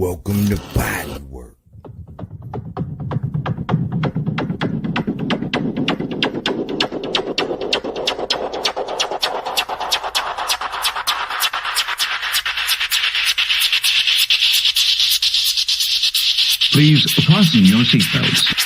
Welcome to Body Work. Please fasten your seatbelts.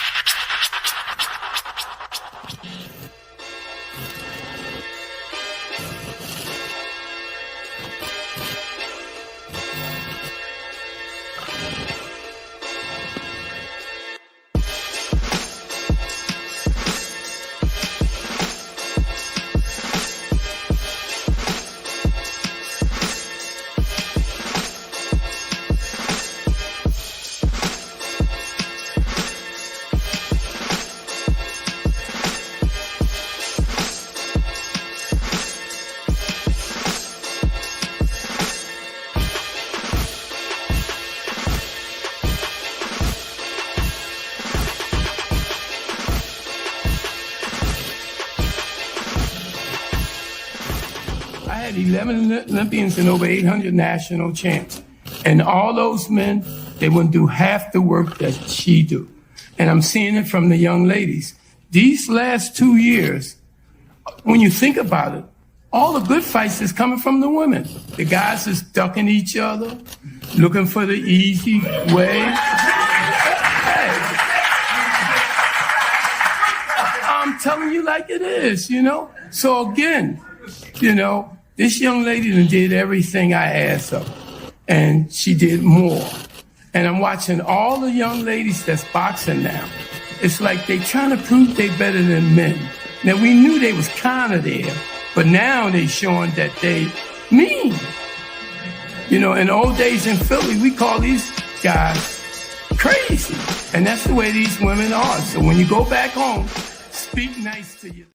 I had 11 Olympians and over 800 national champs. And all those men, they wouldn't do half the work that she do. And I'm seeing it from the young ladies. These last 2 years, when you think about it, all the good fights is coming from the women. The guys is ducking each other, looking for the easy way. Hey. I'm telling you like it is, you know? So again, you know, this young lady done did everything I asked of her, and she did more. And I'm watching all the young ladies that's boxing now. It's like they trying to prove they better than men. Now, we knew they was kind of there, but now they showing that they mean. You know, in old days in Philly, we call these guys crazy. And that's the way these women are. So when you go back home, speak nice to you.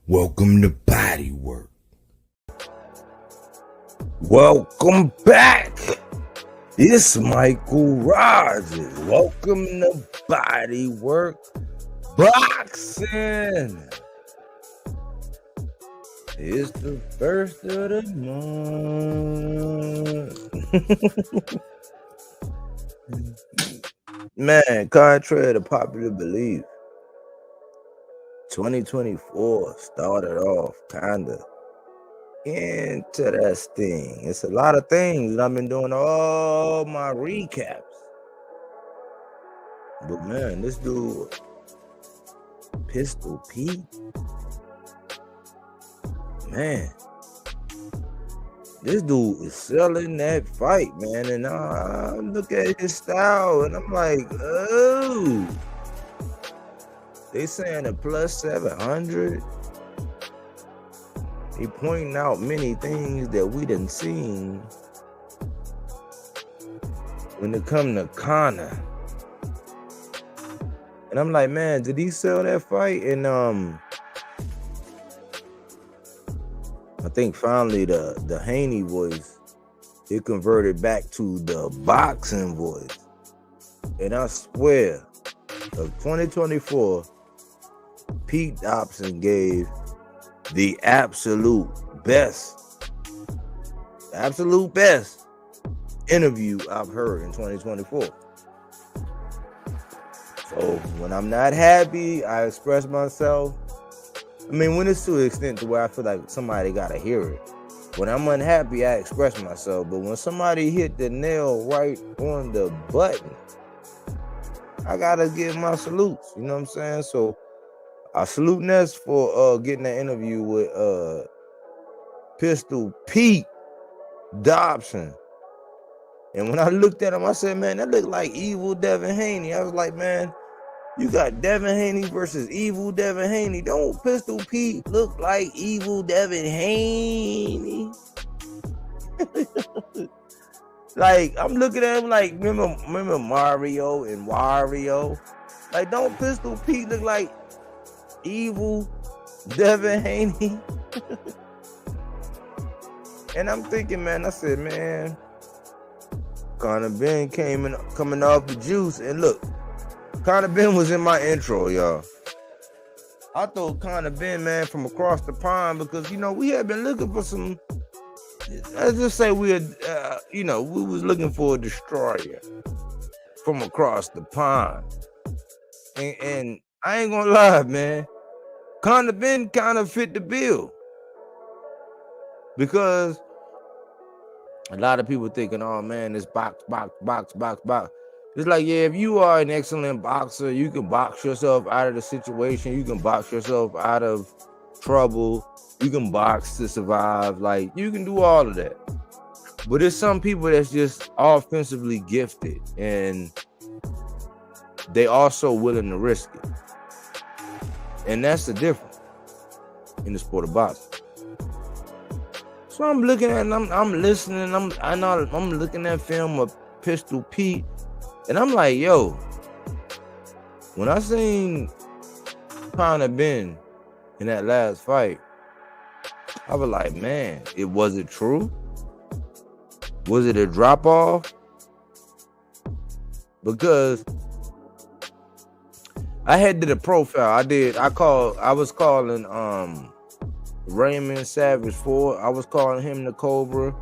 Welcome to Body Work. Welcome back. It's Michael Rogers. Welcome to Body Work Boxing. It's the first of the month. Man, contrary to popular belief, 2024 started off kinda interesting. It's a lot of things that I've been doing all my recaps. But man, this dude, Pistol Pete, man, this dude is selling that fight, man. And I look at his style and I'm like, oh. They saying a plus 700. He pointing out many things that we done seen when it come to Connor. And I'm like, man, did he sell that fight? And I think finally the Haney voice, it converted back to the boxing voice. And I swear, of 2024, Pete Dobson gave the absolute best interview I've heard in 2024. So when I'm not happy, I express myself. I mean, when it's to the extent to where I feel like somebody gotta hear it. When I'm unhappy, I express myself. But when somebody hit the nail right on the button, I gotta give my salutes. You know what I'm saying? So I salute Ness for getting that interview with Pistol Pete Dobson. And when I looked at him, I said, man, that looked like evil Devin Haney. I was like, man, You got Devin Haney versus Evil Devin Haney. Don't Pistol Pete look like Evil Devin Haney? Like, I'm looking at him like, remember Mario and Wario? Like, don't Pistol Pete look like Evil Devin Haney? And I'm thinking, man, I said, man, Conor Ben coming off the juice. And look, Conor Ben was in my intro, y'all. I thought Conor Ben, man, from across the pond, because, you know, we had been looking for some, let's just say we had, we was looking for a destroyer from across the pond. And I ain't gonna lie, man, Conor Ben kind of fit the bill. Because a lot of people thinking, oh man, this box. It's like, yeah, if you are an excellent boxer, you can box yourself out of the situation. You can box yourself out of trouble. You can box to survive. Like, you can do all of that. But there's some people that's just offensively gifted, and they also willing to risk it. And that's the difference in the sport of boxing. So I'm looking at, and I'm listening, I'm looking at film of Pistol Pete, and I'm like, yo, when I seen Conor Ben in that last fight, I was like, man, was it true? Was it a drop off? Because I had did a profile. I was calling Raymond Savage Ford. I was calling him the Cobra.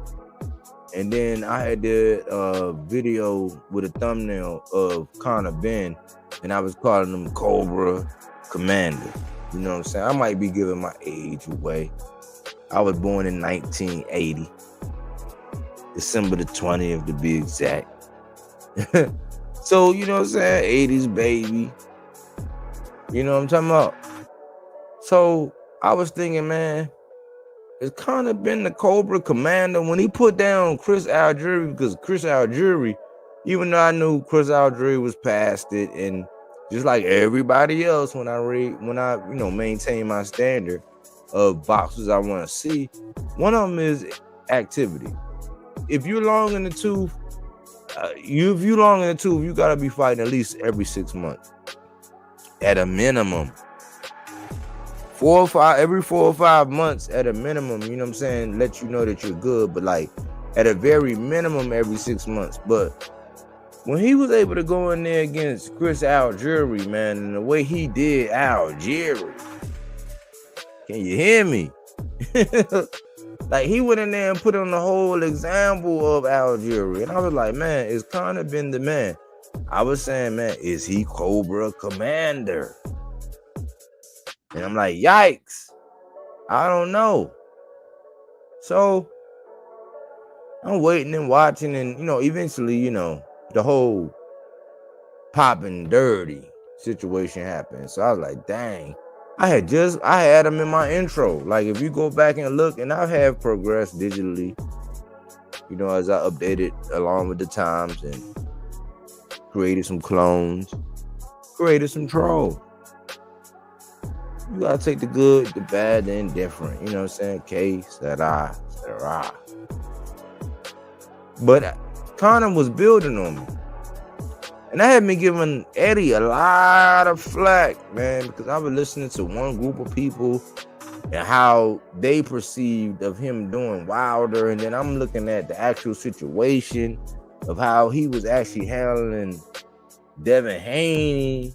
And then I had did a video with a thumbnail of Conor Ben, and I was calling him Cobra Commander. You know what I'm saying? I might be giving my age away. I was born in 1980. December the 20th to be exact. So, you know what I'm saying? 80s baby. You know what I'm talking about? So I was thinking, man, is Conor Ben the Cobra Commander? When he put down Chris Algieri, because Chris Algieri, even though I knew Chris Algieri was past it, and just like everybody else, when I maintain my standard of boxers I want to see, one of them is activity. If you're long in the tooth, you gotta be fighting at least every 6 months, at a minimum. Every 4 or 5 months at a minimum, you know what I'm saying, let you know that you're good, but like at a very minimum every 6 months. But when he was able to go in there against Chris Algieri, man, and the way he did Algieri, can you hear me? Like, he went in there and put on the whole example of Algieri, and I was like, man, is Conor Ben the man? I was saying, man, is he Cobra Commander? And I'm like, yikes, I don't know. So I'm waiting and watching, and, eventually, the whole popping dirty situation happened. So I was like, dang, I had him in my intro. Like, if you go back and look, and I have progressed digitally, as I updated along with the times and created some clones, created some trolls. You gotta take the good, the bad, the indifferent. You know what I'm saying? K, Sarah. But Conor was building on me. And I had been giving Eddie a lot of flack, man, because I was listening to one group of people and how they perceived of him doing Wilder. And then I'm looking at the actual situation of how he was actually handling Devin Haney.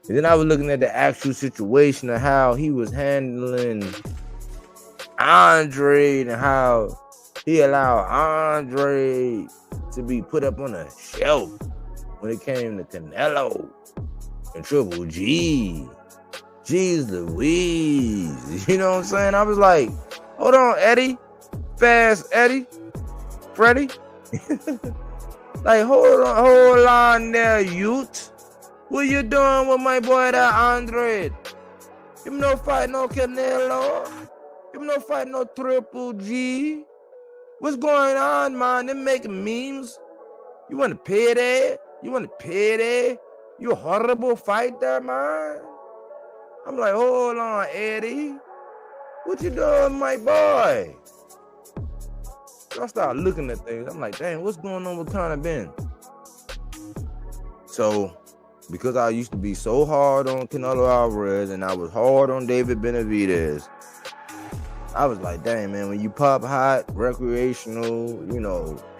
And then I was looking at the actual situation of how he was handling Andre, and how he allowed Andre to be put up on a shelf when it came to Canelo and Triple G. Jeez Louise. You know what I'm saying? I was like, hold on, Eddie. Fast Eddie. Freddie. Like, hold on there, youth. What you doing with my boy that Andre? Him no fight no Canelo. Him no fight no Triple G. What's going on, man? Them making memes. You want to pay that? You want to pay that? You a horrible fighter, man. I'm like, hold on, Eddie. What you doing, my boy? So I started looking at things. I'm like, dang, what's going on with Conor Ben? So, because I used to be so hard on Canelo Alvarez and I was hard on David Benavidez, I was like, dang, man, when you pop hot, recreational,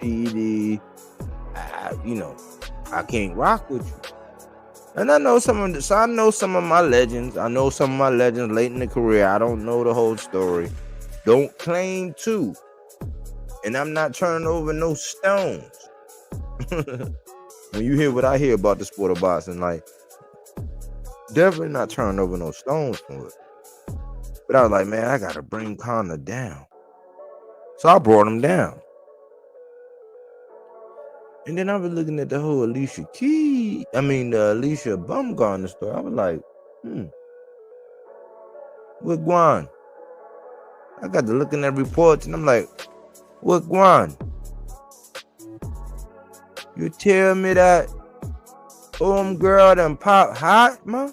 PED, I can't rock with you. And I know some of my legends. I know some of my legends late in the career. I don't know the whole story. Don't claim to. And I'm not turning over no stones. When you hear what I hear about the sport of boxing, like, definitely not turning over no stones for it. But I was like, man, I got to bring Conor down. So I brought him down. And then I was looking at the whole Alicia Baumgartner story. I was like, what Guan? I got to looking at reports and I'm like, what Guan? You tell me that girl done pop hot, man?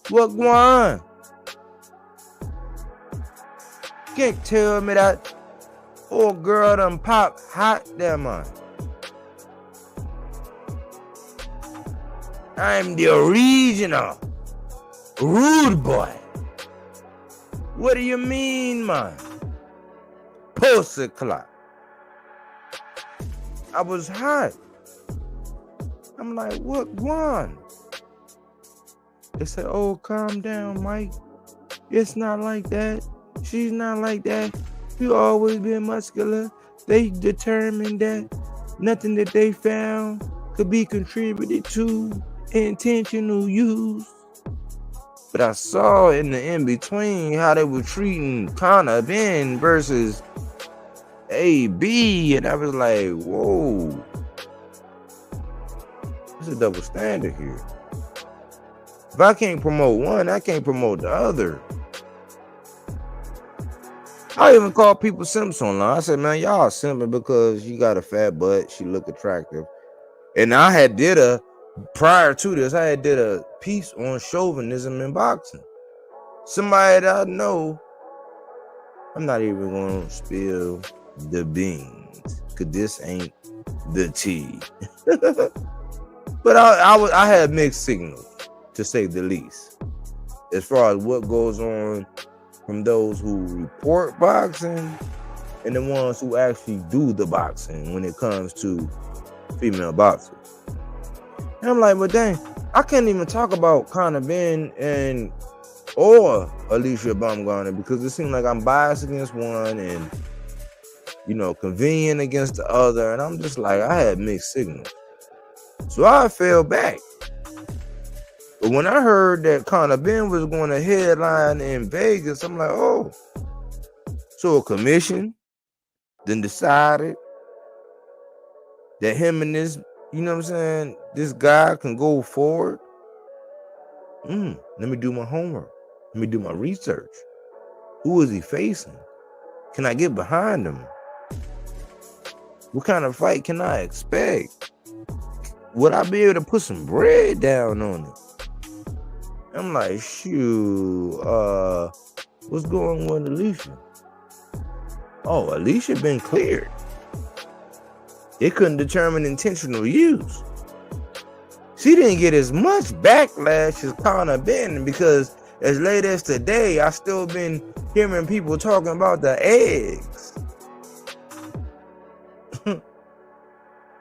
What Guan? Can't tell me that old girl done pop hot there, man. I'm the original rude boy. What do you mean, man? Pussy clock. I was hot. I'm like, what one? They said, oh, calm down, Mike. It's not like that. She's not like that. You always been muscular. They determined that nothing that they found could be contributed to intentional use. But I saw in the in-between how they were treating Conor Ben versus AB, and I was like, whoa. There's a double standard here. If I can't promote one, I can't promote the other. I even call people simps online. I said, man, y'all simping because you got a fat butt, she look attractive. And prior to this, I did a piece on chauvinism in boxing. Somebody that I know, I'm not even going to spill the beans, because this ain't the tea. But I had mixed signals, to say the least, as far as what goes on from those who report boxing and the ones who actually do the boxing when it comes to female boxers. And I'm like, but dang, I can't even talk about Conor Ben or Alicia Baumgartner because it seems like I'm biased against one and, convenient against the other. And I'm just like, I had mixed signals. So I fell back. But when I heard that Conor Ben was going to headline in Vegas, I'm like, oh. So a commission then decided that him and this, this guy can go forward. Let me do my homework. Let me do my research. Who is he facing? Can I get behind him? What kind of fight can I expect? Would I be able to put some bread down on it? I'm like, shoot, what's going on with Alicia? Oh, Alicia been cleared. They couldn't determine intentional use. She didn't get as much backlash as Conor Ben because as late as today, I still been hearing people talking about the eggs.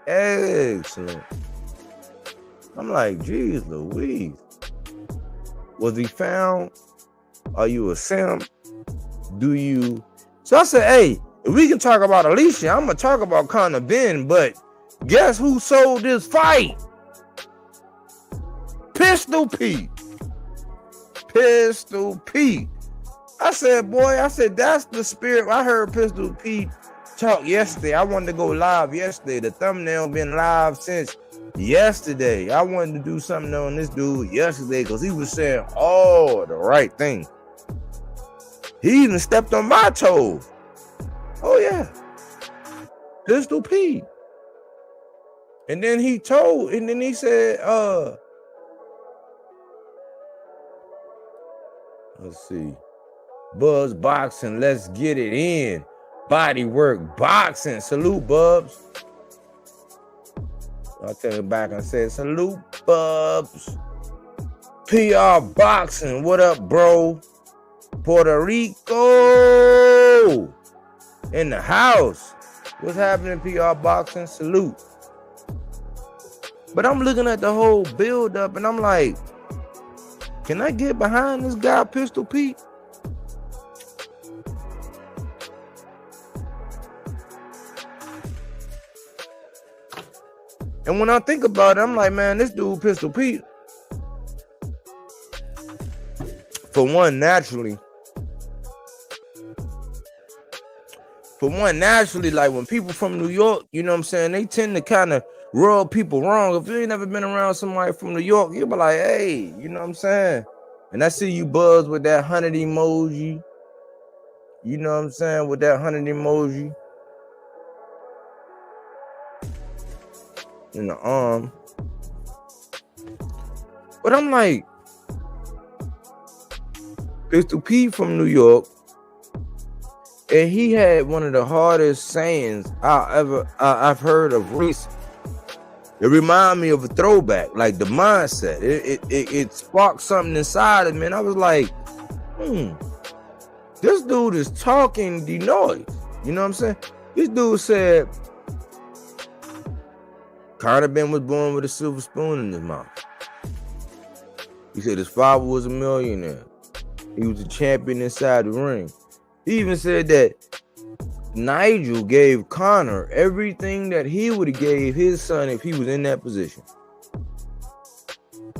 Excellent. I'm like, geez Louise. Was he found? Are you a simp? So I said, hey, if we can talk about Alicia, I'm going to talk about Conor Ben, but guess who sold this fight? Pistol Pete. Pistol Pete. I said, that's the spirit. I heard Pistol Pete talk yesterday. I wanted to go live yesterday. The thumbnail been live since yesterday. I wanted to do something on this dude yesterday because he was saying all the right thing. He even stepped on my toes. Oh yeah. Pistol Pete. And then he said, let's see, Buzz Boxing, let's get it in. Body work boxing. Salute, Bubs. I'll take it back and say, salute, Bubs. PR Boxing, what up, bro? Puerto Rico in the house. What's happening, PR Boxing? Salute. But I'm looking at the whole build up and I'm like, can I get behind this guy, Pistol Pete? And when I think about it, I'm like, man, this dude, Pistol Pete, for one, naturally, like when people from New York, you know what I'm saying, they tend to kind of rub people wrong. If you ain't never been around somebody from New York, you'll be like, hey, you know what I'm saying? And I see you Buzz with that 100 emoji. You know what I'm saying? With that 100 emoji in the arm. But I'm like, Pistol Pete from New York, and he had one of the hardest sayings I've heard of recent. It reminded me of a throwback, like the mindset. It sparked something inside of me, and I was like, this dude is talking the noise. You know what I'm saying? This dude said, Conor Ben was born with a silver spoon in his mouth. He said his father was a millionaire. He was a champion inside the ring. He even said that Nigel gave Conor everything that he would have gave his son if he was in that position.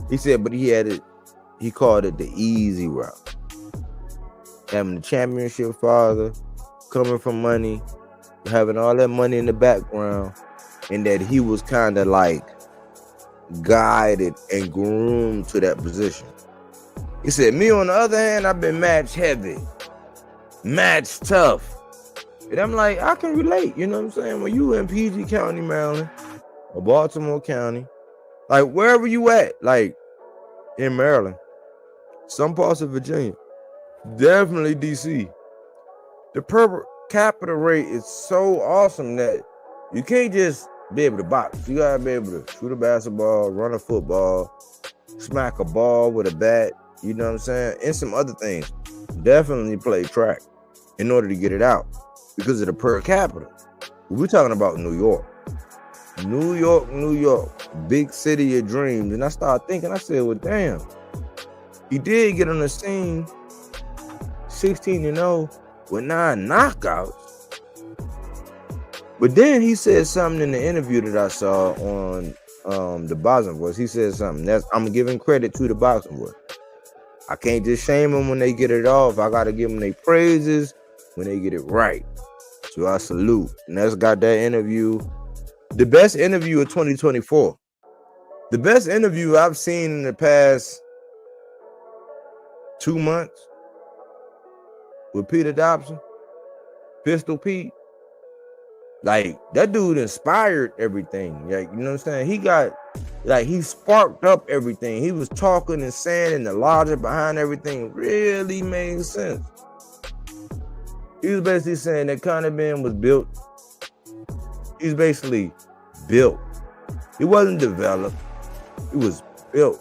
He said, but he called it the easy route. Having the championship father, coming from money, having all that money in the background, and that he was kind of like guided and groomed to that position. He said, me on the other hand, I've been match heavy, match tough. And I'm like, I can relate, you know what I'm saying? When you in PG County, Maryland, or Baltimore County, like wherever you at, like in Maryland, some parts of Virginia, definitely DC, the per capita rate is so awesome that you can't just be able to box. You gotta be able to shoot a basketball, run a football, smack a ball with a bat, you know what I'm saying? And some other things. Definitely play track in order to get it out because of the per capita. We're talking about New York. New York, big city of dreams. And I started thinking, I said, well, damn, he did get on the scene 16-0 with 9 knockouts. But then he said something in the interview that I saw on the Boxing Voice. He said something. I'm giving credit to the Boxing Voice. I can't just shame them when they get it off. I got to give them their praises when they get it right. So I salute. And that's got that interview. The best interview of 2024. The best interview I've seen in the past 2 months with Peter Dobson, Pistol Pete. Like, that dude inspired everything. Like, you know what I'm saying? He sparked up everything. He was talking and saying, and the logic behind everything really made sense. He was basically saying that Conor Ben was built. He's basically built. He wasn't developed. He was built.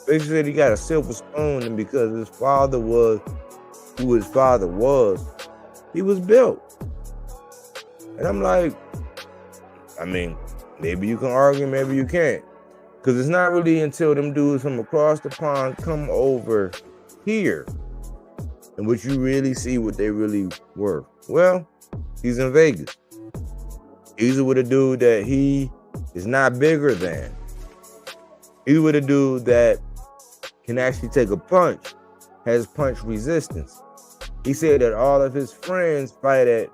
Basically said he got a silver spoon, and because his father was who his father was, he was built. And I'm like, I mean, maybe you can argue, maybe you can't. Because it's not really until them dudes from across the pond come over here in which you really see what they really were. Well, he's in Vegas. He's with a dude that he is not bigger than. He's with a dude that can actually take a punch, has punch resistance. He said that all of his friends fight at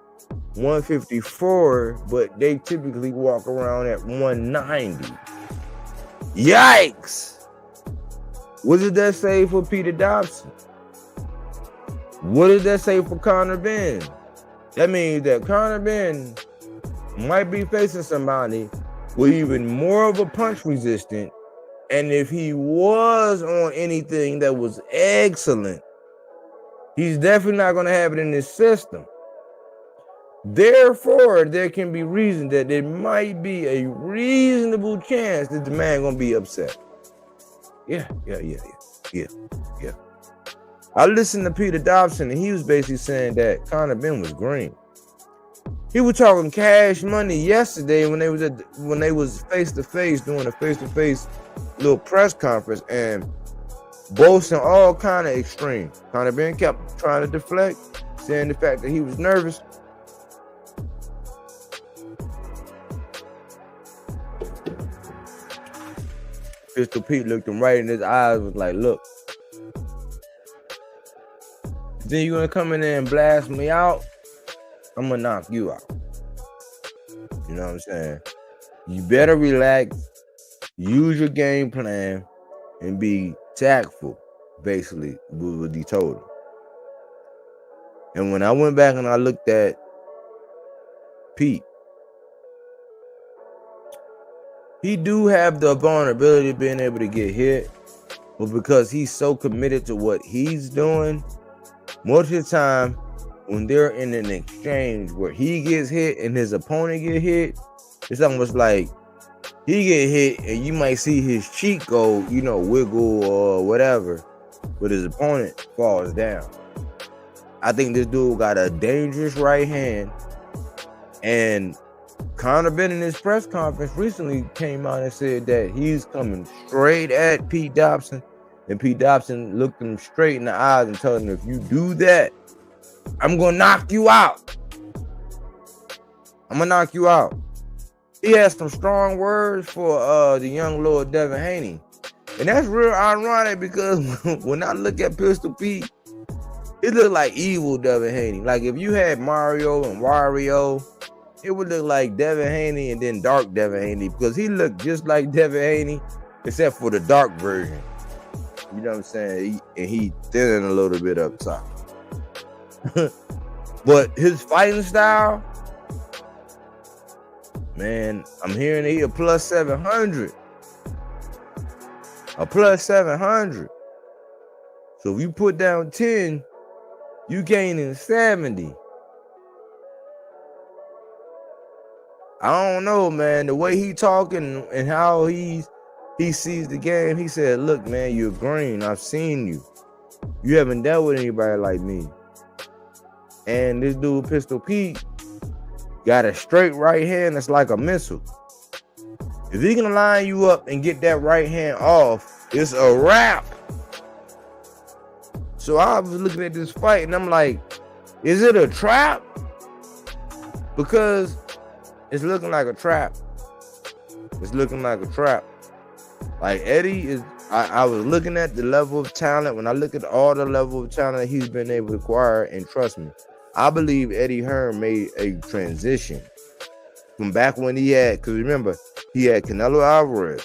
154, but they typically walk around at 190. Yikes! What did that say for Peter Dobson? What did that say for Conor Ben? That means that Conor Ben might be facing somebody were even more of a punch resistant. And if he was on anything that was excellent, he's definitely not going to have it in his system. Therefore, there can be reason that there might be a reasonable chance that the man going to be upset. Yeah. I listened to Peter Dobson, and he was basically saying that Conor Ben was green. He was talking cash money yesterday when they was face to face doing a face to face little press conference, and boasting all kind of extreme. Conor Ben kept trying to deflect, saying the fact that he was nervous. Pistol Pete looked him right in his eyes, was like, look, then you're gonna come in there and blast me out, I'm gonna knock you out. You know what I'm saying? You better relax, use your game plan, and be tactful, basically, was what he told him. And when I went back and I looked at Pete, he do have the vulnerability of being able to get hit, but because he's so committed to what he's doing, most of the time when they're in an exchange where he gets hit and his opponent get hit, it's almost like he get hit and you might see his cheek go, wiggle or whatever, but his opponent falls down. I think this dude got a dangerous right hand, and Conor Ben in his press conference recently came out and said that he's coming straight at Pete Dobson, and Pete Dobson looked him straight in the eyes and told him, if you do that, I'm gonna knock you out. I'm gonna knock you out. He has some strong words for the young Lord Devin Haney, and that's real ironic because when I look at Pistol Pete, it looked like evil Devin Haney. Like if you had Mario and Wario, it would look like Devin Haney and then dark Devin Haney, because he looked just like Devin Haney except for the dark version. You know what I'm saying? He thinning a little bit up top. But his fighting style, man, I'm hearing that he a plus 700. A plus 700. So if you put down 10, you gaining 70. I don't know, man. The way he talking and how he sees the game, he said, look, man, you're green. I've seen you. You haven't dealt with anybody like me. And this dude, Pistol Pete, got a straight right hand that's like a missile. If he can line you up and get that right hand off, it's a wrap. So I was looking at this fight and I'm like, is it a trap? Because it's looking like a trap. It's looking like a trap. Like Eddie is, I was looking at the level of talent. When I look at all the level of talent he's been able to acquire, and trust me, I believe Eddie Hearn made a transition from back when he had, because remember, he had Canelo Alvarez,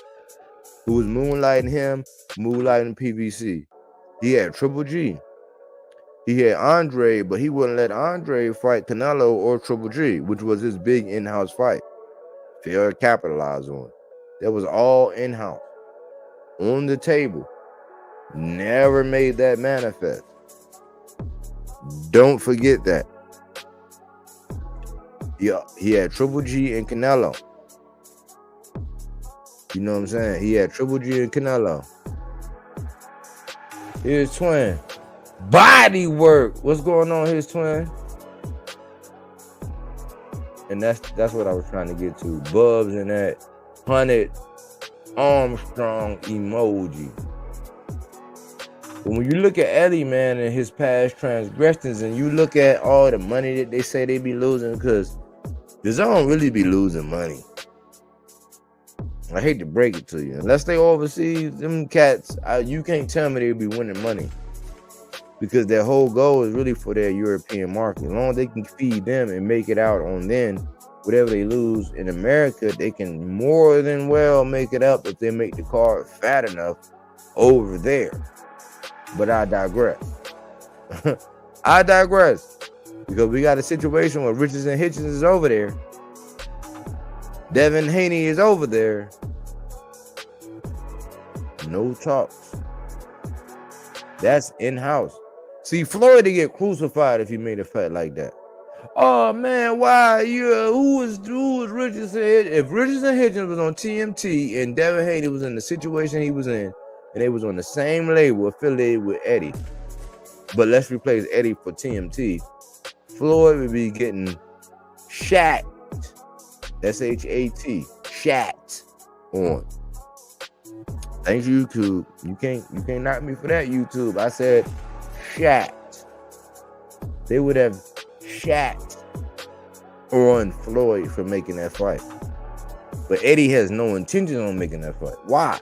who was moonlighting him, moonlighting PBC. He had Triple G. He had Andre, but he wouldn't let Andre fight Canelo or Triple G, which was his big in-house fight. Failed to capitalize on. That was all in-house. On the table. Never made that manifest. Don't forget that. Yeah, he had Triple G and Canelo. You know what I'm saying? He had Triple G and Canelo. Here's Twin. Body work. What's going on, his Twin? And that's what I was trying to get to. Bubs and that 100 Armstrong emoji. But when you look at Eddie, man, and his past transgressions, and you look at all the money that they say they be losing, because they don't really be losing money. I hate to break it to you. Unless they overseas, them cats, you can't tell me they be winning money. Because their whole goal is really for their European market. As long as they can feed them and make it out on them, whatever they lose in America, they can more than well make it up if they make the card fat enough over there. But I digress. I digress. Because we got a situation where Richards and Hitchens is over there. Devin Haney is over there. No talks. That's in-house. See, Floyd to get crucified if he made a fight like that. Oh man, why who was Richardson? If Richardson Hitchens was on TMT and Devin Haney was in the situation he was in, and they was on the same label affiliated with Eddie, but let's replace Eddie for TMT, Floyd would be getting shat, S-H-A-T, shat on. Thanks YouTube. You can't knock me for that, YouTube. I said shat. They would have shat on Floyd for making that fight. But Eddie has no intention on making that fight. Why?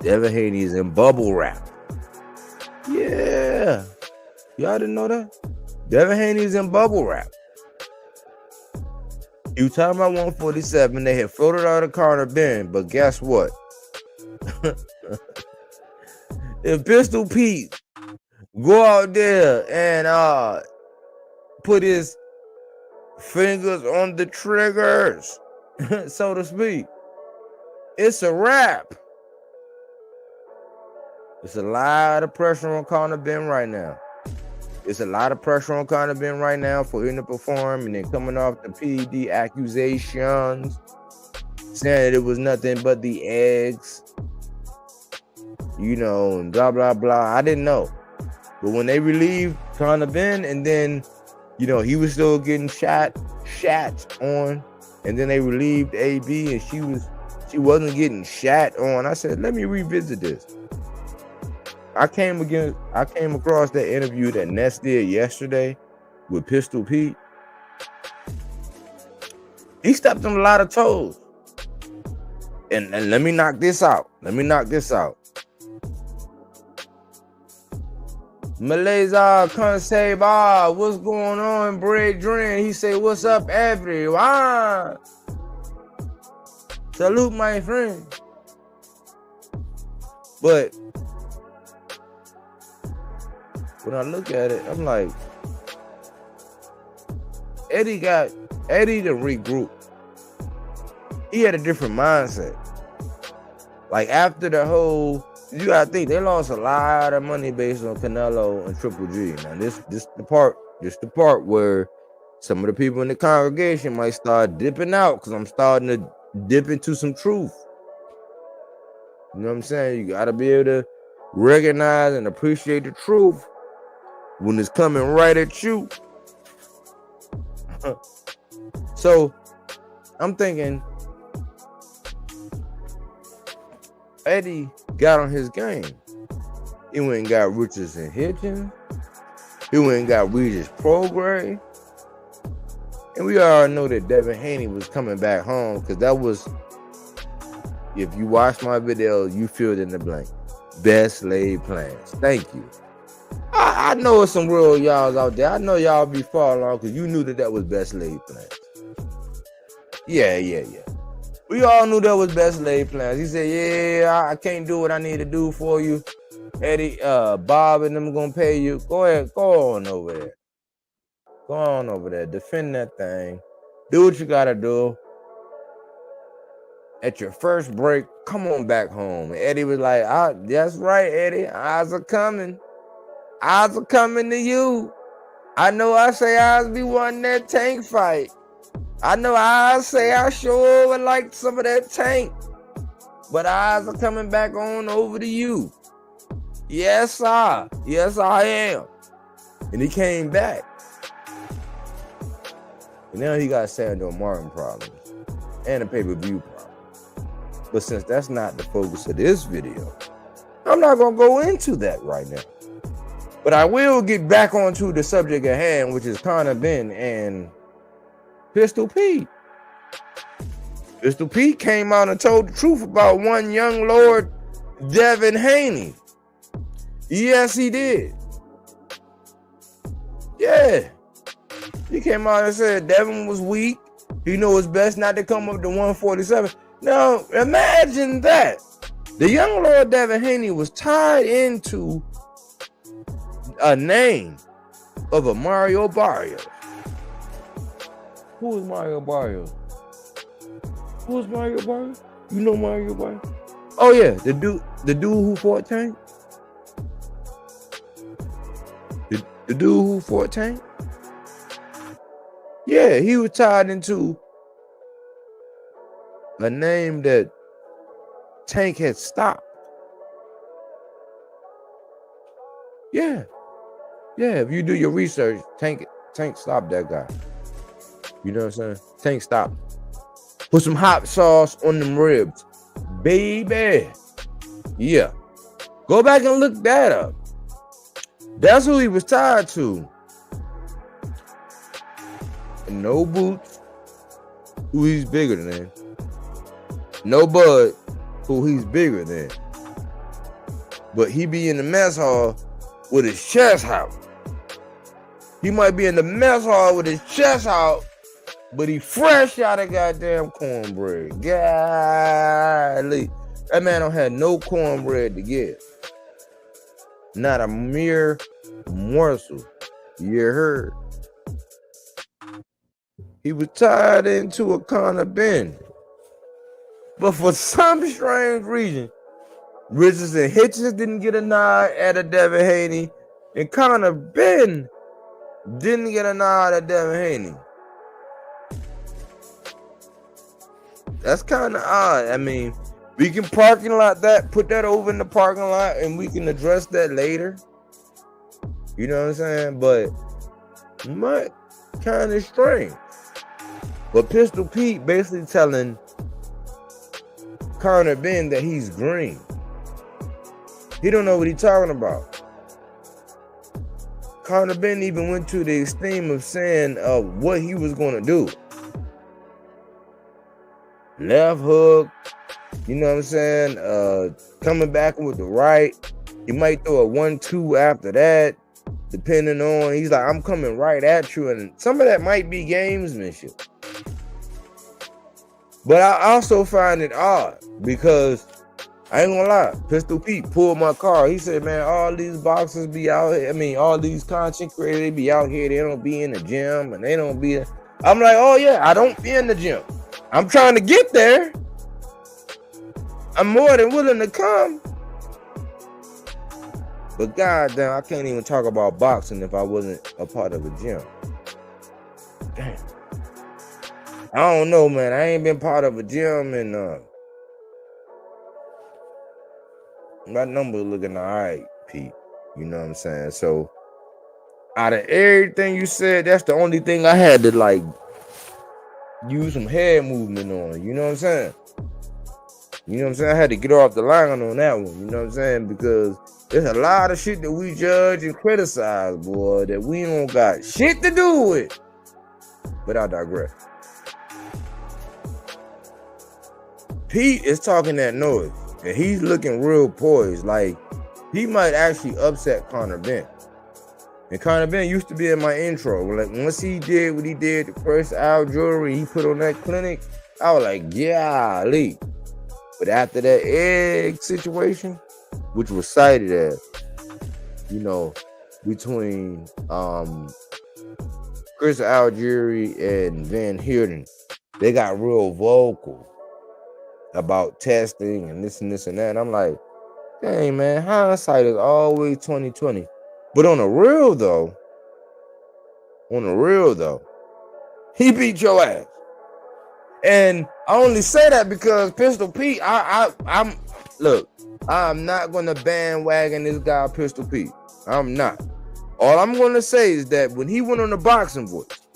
Devin Haney is in bubble wrap. Yeah. Y'all didn't know that? Devin Haney is in bubble wrap. You talking about 147, they had floated out of Carter Bend, but guess what? If Pistol Pete go out there and put his fingers on the triggers, so to speak, it's a wrap. It's a lot of pressure on Carter Bend right now. It's a lot of pressure on Carter Bend right now for him to perform, and then coming off the PED accusations, saying that it was nothing but the eggs, you know, and blah, blah, blah. I didn't know. But when they relieved Carter Bend, and then, you know, he was still getting shat on, and then they relieved AB, and she wasn't getting shat on. I said, let me revisit this. I came across that interview that Ness did yesterday with Pistol Pete. He stepped on a lot of toes. And let me knock this out. Malaysia Conseba, what's going on, Bread Dren? He say, what's up, everyone? Salute, my friend. But when I look at it, I'm like, Eddie to regroup. He had a different mindset. Like after the whole, you gotta think they lost a lot of money based on Canelo and Triple G. Now this the part where some of the people in the congregation might start dipping out, because I'm starting to dip into some truth. You know what I'm saying? You gotta be able to recognize and appreciate the truth when it's coming right at you. So I'm thinking Eddie got on his game. He went and got Richardson Hitchens. He went and got Regis Prograis. And we all know that Devin Haney was coming back home, because that was, if you watch my video, you filled in the blank. Best laid plans. Thank you. I know it's some real y'all out there. I know y'all be far along because you knew that was best laid plans. Yeah. We all knew that was best laid plans. He said, yeah, I can't do what I need to do for you. Eddie, Bob and them gonna pay you. Go ahead, go on over there. Go on over there. Defend that thing. Do what you gotta do. At your first break, come on back home. And Eddie was like, that's right, Eddie. Eyes are coming. Eyes are coming to you. I know I say eyes be wanting that Tank fight. I know I say I sure would like some of that Tank. But eyes are coming back on over to you. Yes, sir. Yes, I am. And he came back. And now he got Sandor Martin problems. And a pay-per-view problem. But since that's not the focus of this video, I'm not going to go into that right now. But I will get back onto the subject at hand, which is Carter Bend and Pistol Pete. Pistol Pete came out and told the truth about one young Lord Devin Haney. Yes, he did. Yeah. He came out and said Devin was weak. He knew it's best not to come up to 147. Now, imagine that. The young Lord Devin Haney was tied into a name of a Mario Barrios. Who is Mario Barrios? Who's Mario Boy? You know Mario Boy? Oh yeah, the dude who fought Tank. The dude who fought Tank. Yeah, he was tied into a name that Tank had stopped. Yeah. If you do your research, Tank stopped that guy. You know what I'm saying? Tank stopped. Put some hot sauce on them ribs, baby. Yeah. Go back and look that up. That's who he was tied to. And no Bout, who he's bigger than. No Bud, who he's bigger than. But he be in the mess hall with his chest out. He might be in the mess hall with his chest out, but he fresh out of goddamn cornbread. Golly. That man don't have no cornbread to give. Not a mere morsel. You heard? He was tied into a corner bend. But for some strange reason, Richards and Hitchens didn't get a nod at a Devin Haney, and Connor Ben didn't get a nod at Devin Haney. That's kind of odd. I mean, we can parking lot that, put that over in the parking lot, and we can address that later. You know what I'm saying? But kind of strange. But Pistol Pete basically telling Connor Ben that he's green. He don't know what he's talking about. Connor Ben even went to the extreme of saying what he was going to do. Left hook, you know what I'm saying? Coming back with the right. He might throw a 1-2 after that, depending on. He's like, I'm coming right at you. And some of that might be gamesmanship. But I also find it odd because I ain't gonna lie, Pistol Pete pulled my car. He said, man, all these boxers be out here. I mean, all these content creators, they be out here. They don't be in the gym and they don't be. I'm like, oh yeah, I don't be in the gym. I'm trying to get there. I'm more than willing to come. But goddamn, I can't even talk about boxing if I wasn't a part of a gym. Damn. I don't know, man. I ain't been part of a gym and my number looking all right, Pete. You know what I'm saying? So out of everything you said, that's the only thing I had to like use some head movement on. You know what I'm saying? You know what I'm saying? I had to get off the line on that one. You know what I'm saying? Because there's a lot of shit that we judge and criticize, boy, that we don't got shit to do with. But I digress. Pete is talking that noise, and he's looking real poised. Like, he might actually upset Connor Ben. And Connor Ben used to be in my intro. Like, once he did what he did, the first Al jewelry he put on that clinic, I was like, golly. But after that egg situation, which was cited as, you know, between Chris Algieri and Van Heerden, they got real vocal about testing and this and this and that. And I'm like, dang, man, hindsight is always 2020. But on the real though, he beat your ass. And I only say that because Pistol Pete, I'm not gonna bandwagon this guy Pistol Pete. I'm not. All I'm gonna say is that when he went on the Boxing Voice,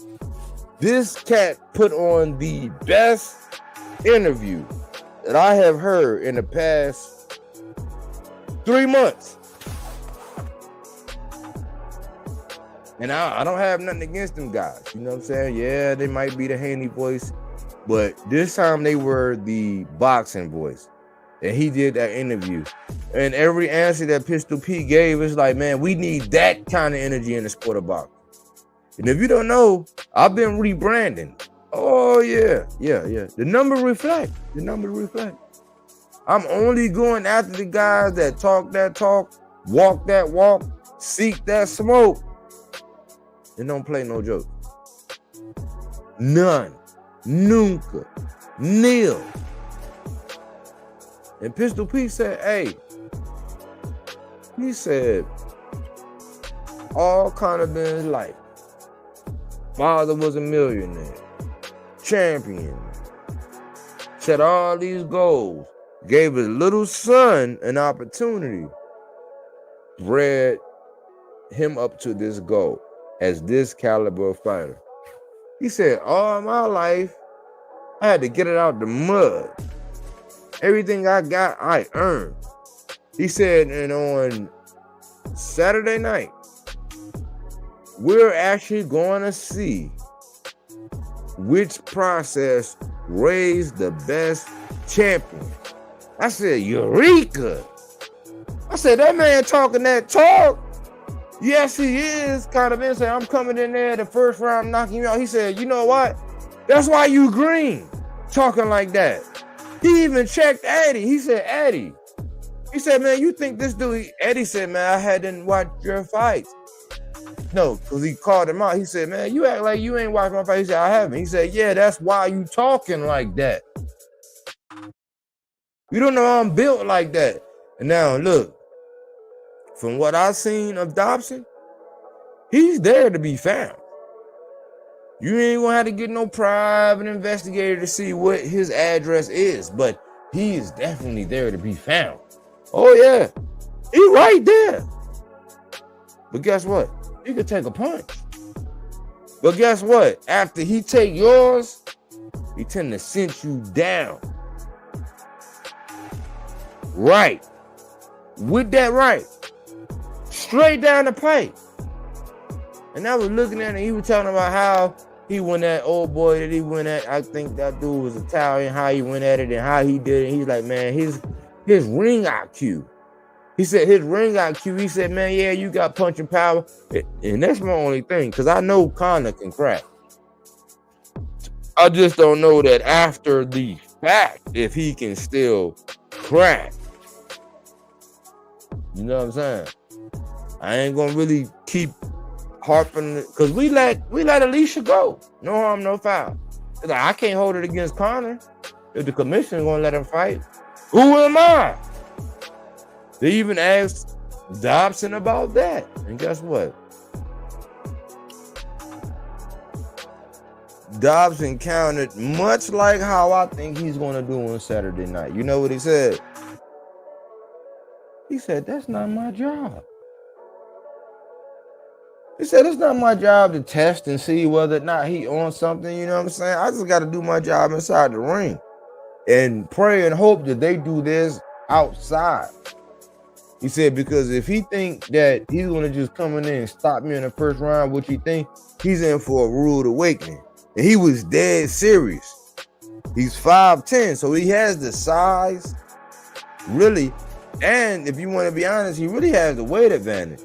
this cat put on the best interview that I have heard in the past 3 months. And I don't have nothing against them guys. You know what I'm saying? Yeah, they might be the Haney voice, but this time they were the Boxing Voice. And he did that interview. And every answer that Pistol Pete gave is like, man, we need that kind of energy in the sport of boxing. And if you don't know, I've been rebranding. Oh, yeah. The number reflect. I'm only going after the guys that talk that talk, walk that walk, seek that smoke, and don't play no joke. None. Nunca. Nil. And Pistol Pete said, hey, he said, all kind of been his life. Father was a millionaire, champion, set all these goals, gave his little son an opportunity, bred him up to this goal as this caliber of fighter. He said, all my life, I had to get it out the mud. Everything I got, I earned. He said, and on Saturday night, we're actually going to see which process raised the best champion. I said, Eureka! I said, that man talking that talk. Yes, he is. Kind of been saying, I'm coming in there the first round, knocking you out. He said, you know what? That's why you green, talking like that. He even checked Eddie. He said, Eddie. He said, man, you think this dude? Eddie said, man, I hadn't watched your fights. No, because he called him out. He said, man, you act like you ain't watched my fight. He said, I haven't. He said, yeah, that's why you talking like that. You don't know I'm built like that. And now, look, from what I've seen of Dobson, he's there to be found. You ain't gonna have to get no private investigator to see what his address is, but he is definitely there to be found. Oh yeah, he right there. But guess what? He could take a punch. But guess what? After he take yours, he tend to cinch you down. Right. With that right. Straight down the pipe. And I was looking at him, he was talking about how he went at old boy that he went at. I think that dude was Italian, how he went at it and how he did it. He's like, man, his ring IQ. He said his ring IQ, he said, man, yeah, you got punching power. And that's my only thing, because I know Conor can crack. I just don't know that after the fact if he can still crack. You know what I'm saying? I ain't gonna really keep harping, because we let Alicia go. No harm, no foul. It's like, I can't hold it against Conor if the commissioner gonna let him fight. Who am I? They even asked Dobson about that. And guess what? Dobson countered much like how I think he's gonna do on Saturday night. You know what he said? He said, that's not my job. He said, it's not my job to test and see whether or not he on something, you know what I'm saying? I just got to do my job inside the ring and pray and hope that they do this outside. He said, because if he think that he's going to just come in there and stop me in the first round, what you think, he's in for a rude awakening. And he was dead serious. He's 5'10", so he has the size, really. And if you want to be honest, he really has the weight advantage.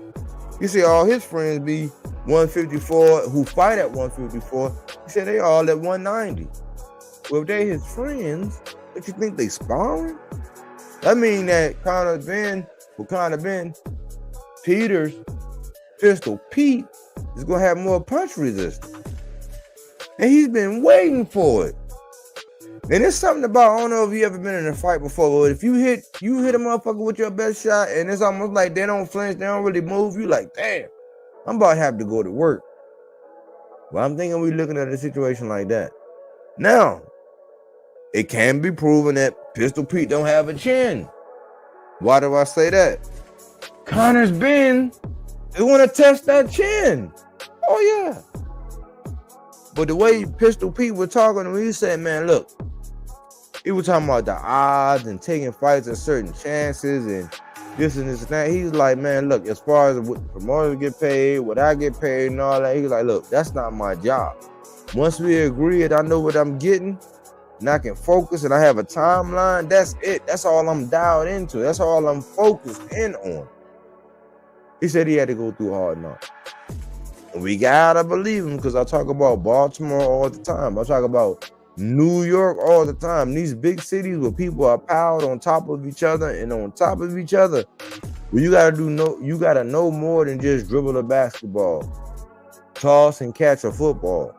You see all his friends be 154 who fight at 154. He said they all at 190. Well, if they his friends, don't you think they sparring? That mean that Conor Ben, Peters, Pistol Pete is gonna have more punch resistance. And he's been waiting for it. And it's something about, I don't know if you ever been in a fight before, but if you hit a motherfucker with your best shot and it's almost like they don't flinch, they don't really move, you like, damn, I'm about to have to go to work. Well, I'm thinking we're looking at a situation like that. Now, it can be proven that Pistol Pete don't have a chin. Why do I say that? Conor's been, they want to test that chin. Oh, yeah. But the way Pistol Pete was talking to me, he said, man, look, he was talking about the odds and taking fights at certain chances and this and this and that. He's like, man, look, as far as what the promoters get paid, what I get paid and all that, he's like, look, that's not my job. Once we agree and I know what I'm getting and I can focus and I have a timeline, that's it. That's all I'm dialed into. That's all I'm focused in on. He said he had to go through hard knocks. We gotta believe him, because I talk about Baltimore all the time. I talk about New York all the time. These big cities where people are piled on top of each other and on top of each other. Well, you gotta know more than just dribble a basketball, toss and catch a football,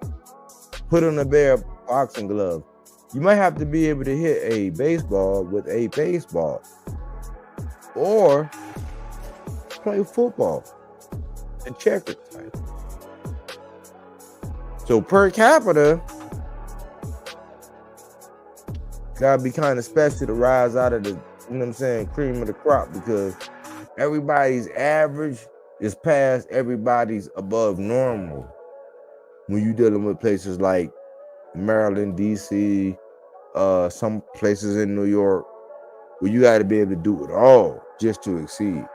put on a pair boxing glove. You might have to be able to hit a baseball with a baseball, or play football and checker type. So per capita, gotta be kind of special to rise out of the, you know what I'm saying, cream of the crop, because everybody's average is past everybody's above normal. When you're dealing with places like Maryland, DC, some places in New York, where you got to be able to do it all just to exceed.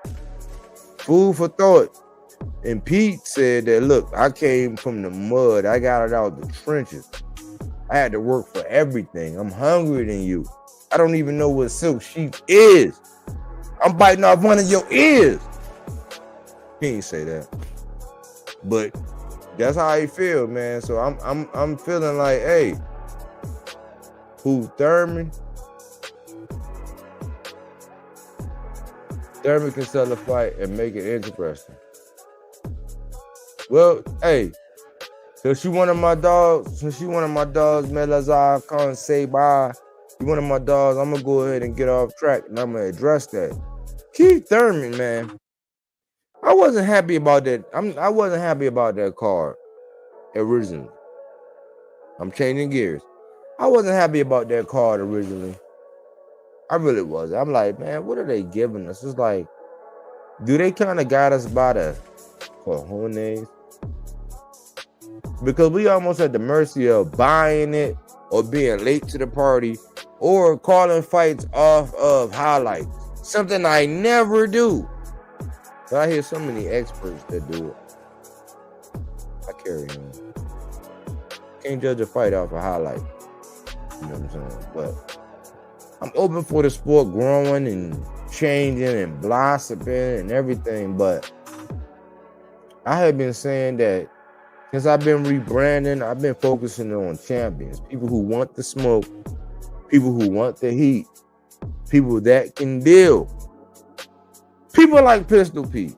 Food for thought. And Pete said that, look, I came from the mud. I got it out the trenches. I had to work for everything. I'm hungrier than you. I don't even know what silk sheep is. I'm biting off one of your ears. He ain't say that, but that's how he feel, man. So I'm feeling like, hey, who Thurman? Thurman can sell a fight and make it interesting. Well, hey, since she one of my dogs, man, let's can't say bye. You one of my dogs, I'm gonna go ahead and get off track, and I'm gonna address that. Keith Thurman, man, I wasn't happy about that. I wasn't happy about that card originally. I'm changing gears. I wasn't happy about that card originally. I really wasn't. I'm like, man, what are they giving us? It's like, do they kind of got us by the cojones? Because we almost at the mercy of buying it or being late to the party or calling fights off of highlights. Something I never do. So I hear so many experts that do it. I carry on. Can't judge a fight off a highlight. You know what I'm saying? But I'm open for the sport growing and changing and blossoming and everything. But I have been saying that since I've been rebranding, I've been focusing on champions. People who want the smoke. People who want the heat. People that can deal. People like Pistol Pete.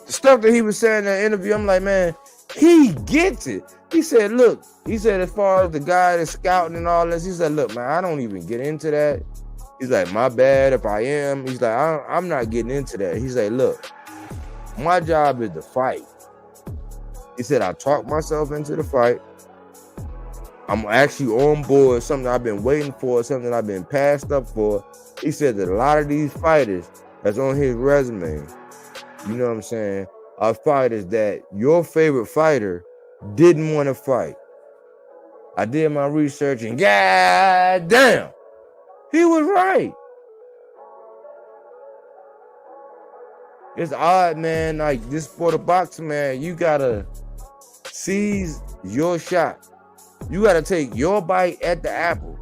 The stuff that he was saying in that interview, I'm like, man, he gets it. He said, look, as far as the guy that's scouting and all this, he said, look, man, I don't even get into that. He's like, my bad if I am. He's like, I'm not getting into that. He's like, look, my job is to fight. He said, I talked myself into the fight. I'm actually on board, something I've been waiting for, something I've been passed up for. He said that a lot of these fighters that's on his resume, you know what I'm saying, are fighters that your favorite fighter didn't want to fight. I did my research and god damn, he was right. It's odd, man. Like this sport of boxing, man, you gotta seize your shot. You gotta take your bite at the apple.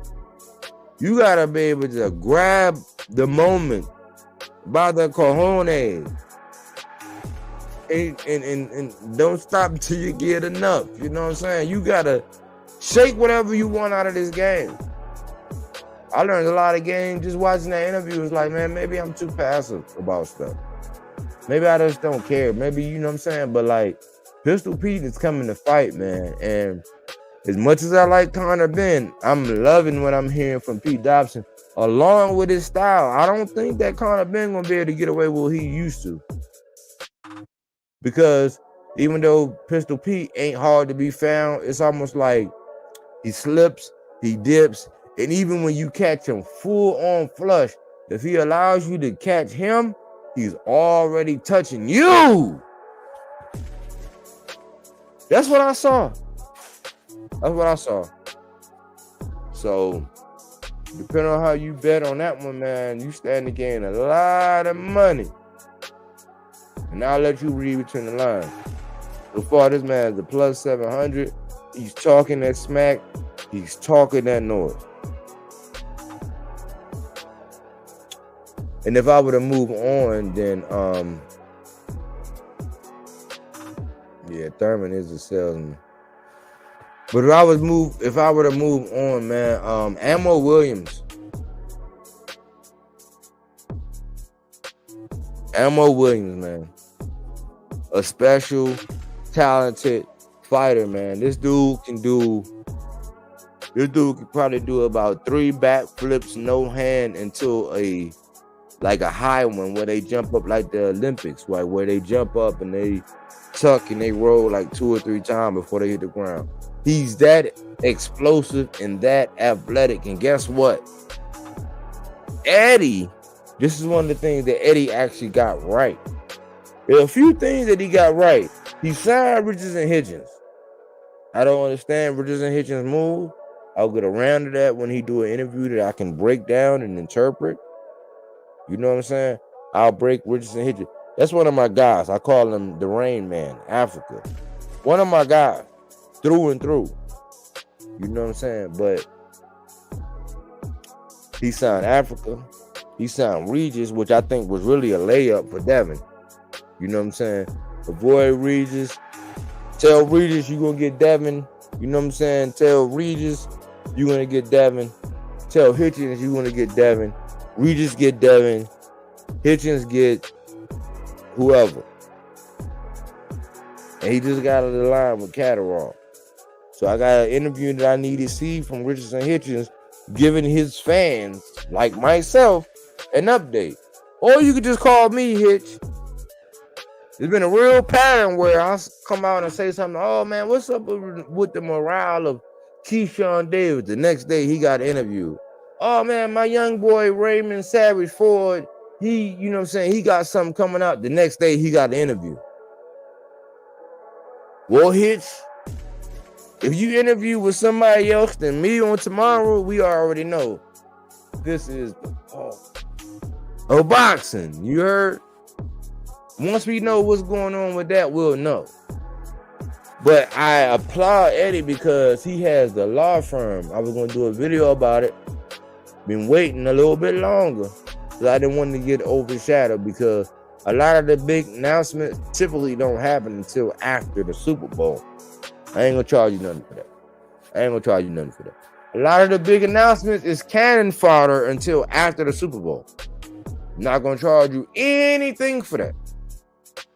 You gotta be able to grab the moment by the cojones. And don't stop until you get enough. You know what I'm saying? You gotta shake whatever you want out of this game. I learned a lot of games just watching that interview. It's like, man, maybe I'm too passive about stuff. Maybe I just don't care. Maybe, you know what I'm saying? But like, Pistol Pete is coming to fight, man. And as much as I like Conor Ben, I'm loving what I'm hearing from Pete Dobson, along with his style. I don't think that Conor Ben gonna be able to get away with what he used to. Because even though Pistol Pete ain't hard to be found, it's almost like he slips, he dips, and even when you catch him full on flush, if he allows you to catch him, he's already touching you. That's what I saw. That's what I saw. So, depending on how you bet on that one, man, you stand to gain a lot of money. And I'll let you read between the lines. So far, this man is a plus 700. He's talking that smack. He's talking that noise. And if I were to move on, then yeah, Thurman is a salesman. But if I were to move on, man, Ammo Williams. Ammo Williams, man. A special, talented fighter, man. This dude can do This dude could probably do about 3 backflips, no hand, until a high one where they jump up like the Olympics, right? Where they jump up and they tuck and they roll like 2 or 3 times before they hit the ground. He's that explosive and that athletic. And guess what? Eddie, this is one of the things that Eddie actually got right. There are a few things that he got right. He signed Richards and Hitchens. I don't understand Richards and Hitchens' move. I'll get around to that when he do an interview that I can break down and interpret. You know what I'm saying? I'll break Richards and Hitchens. That's one of my guys. I call him the Rain Man, Africa. One of my guys, through and through. You know what I'm saying? But he signed Africa. He signed Regis, which I think was really a layup for Devin. You know what I'm saying? Avoid Regis. Tell Regis you're going to get Devin. You know what I'm saying? Tell Regis you're going to get Devin. Tell Hitchens you're going to get Devin. Regis get Devin. Hitchens get whoever. And he just got out of the line with Catterall. So I got an interview that I need to see from Richards and Hitchens, giving his fans, like myself, an update. Or you could just call me, Hitch. There's been a real pattern where I'll come out and say something. Oh, man, what's up with the morale of Keyshawn Davis? The next day, he got interviewed. Oh, man, my young boy, Raymond Savage Ford, he, you know what I'm saying, he got something coming out. The next day, he got an interview. Well, Hitch, if you interview with somebody else than me on tomorrow, we already know this is the part of boxing. You heard? Once we know what's going on with that, we'll know. But I applaud Eddie because he has the law firm. I was going to do a video about it. Been waiting a little bit longer because I didn't want to get overshadowed, because a lot of the big announcements typically don't happen until after the Super Bowl. I ain't going to charge you nothing for that. A lot of the big announcements is cannon fodder until after the Super Bowl. I'm not going to charge you anything for that.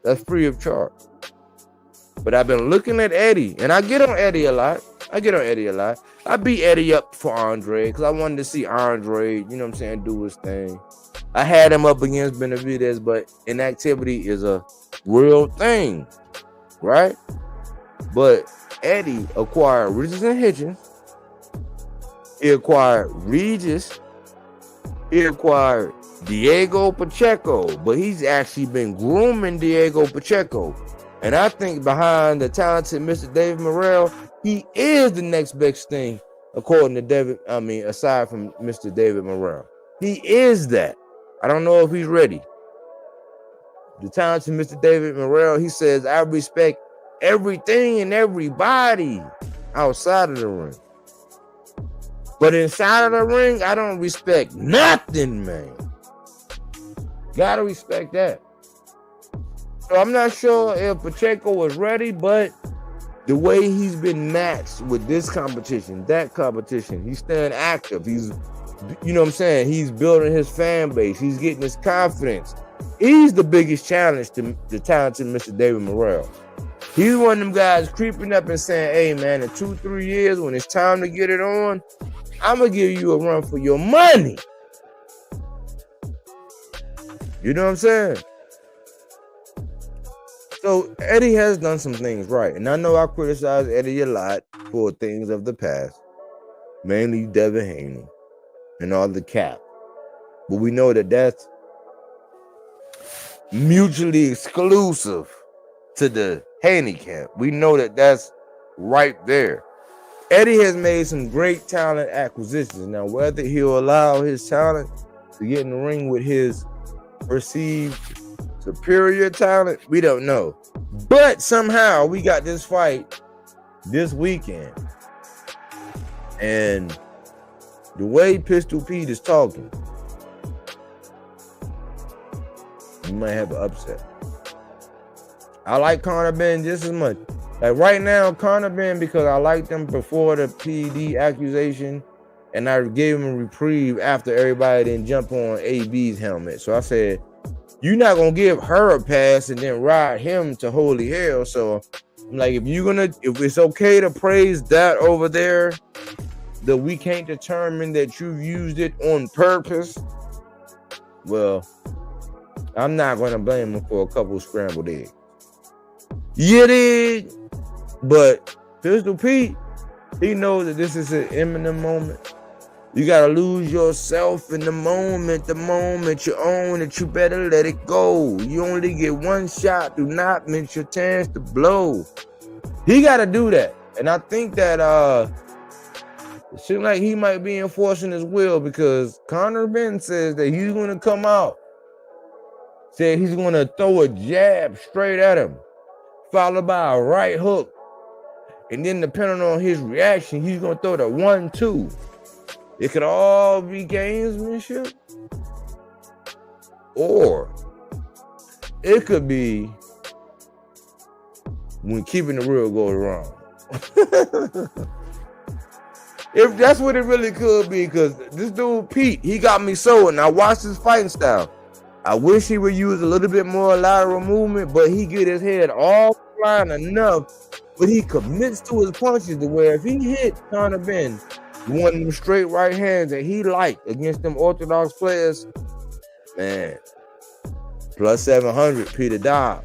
That's free of charge. But I've been looking at Eddie, and I get on Eddie a lot. I beat Eddie up for Andre because I wanted to see Andre, you know what I'm saying, do his thing. I had him up against Benavidez, but inactivity is a real thing, right? But Eddie acquired Regis and Hitchens. He acquired Regis. He acquired Diego Pacheco, but he's actually been grooming Diego Pacheco. And I think behind the talented Mr. David Morrell, he is the next best thing, according to David. Aside from Mr. David Morrell, he is that. I don't know if he's ready. The talented Mr. David Morrell, he says, I respect everything and everybody outside of the ring. But inside of the ring, I don't respect nothing, man. Gotta respect that. So I'm not sure if Pacheco was ready, but the way he's been matched with this competition, that competition, he's staying active. He's, you know what I'm saying? He's building his fan base. He's getting his confidence. He's the biggest challenge to the talented Mr. David Morrell. He's one of them guys creeping up and saying, hey, man, in 2-3 years, when it's time to get it on, I'm going to give you a run for your money. You know what I'm saying? So Eddie has done some things right. And I know I criticize Eddie a lot for things of the past, mainly Devin Haney and all the cap. But we know that that's mutually exclusive to the Haney camp. We know that that's right there. Eddie has made some great talent acquisitions. Now, whether he'll allow his talent to get in the ring with his perceived superior talent, we don't know. But somehow we got this fight this weekend. And the way Pistol Pete is talking, you might have an upset. I like Conor Ben just as much. Like right now, Conor Ben, because I liked him before the PD accusation, and I gave him a reprieve after everybody didn't jump on AB's helmet. So I said, you're not gonna give her a pass and then ride him to holy hell. So I'm like, if it's okay to praise that over there, that we can't determine that you've used it on purpose, well, I'm not going to blame him for a couple scrambled eggs. You did. But Pistol Pete, he knows that this is an imminent moment. You got to lose yourself in the moment you own it, you better let it go. You only get one shot, do not miss your chance to blow. He got to do that. And I think that it seems like he might be enforcing his will, because Conor Ben says that he's going to come out, said he's going to throw a jab straight at him, followed by a right hook. And then depending on his reaction, he's going to throw the 1-2. It could all be gamesmanship, or it could be when keeping the real goes wrong. If that's what it really could be, because this dude Pete, he got me sold, and I watched his fighting style. I wish he would use a little bit more lateral movement, but he get his head all flying enough, but he commits to his punches to where if he hit Conor Ben one of them straight right hands that he liked against them orthodox players, man, plus 700, Peter Dobb,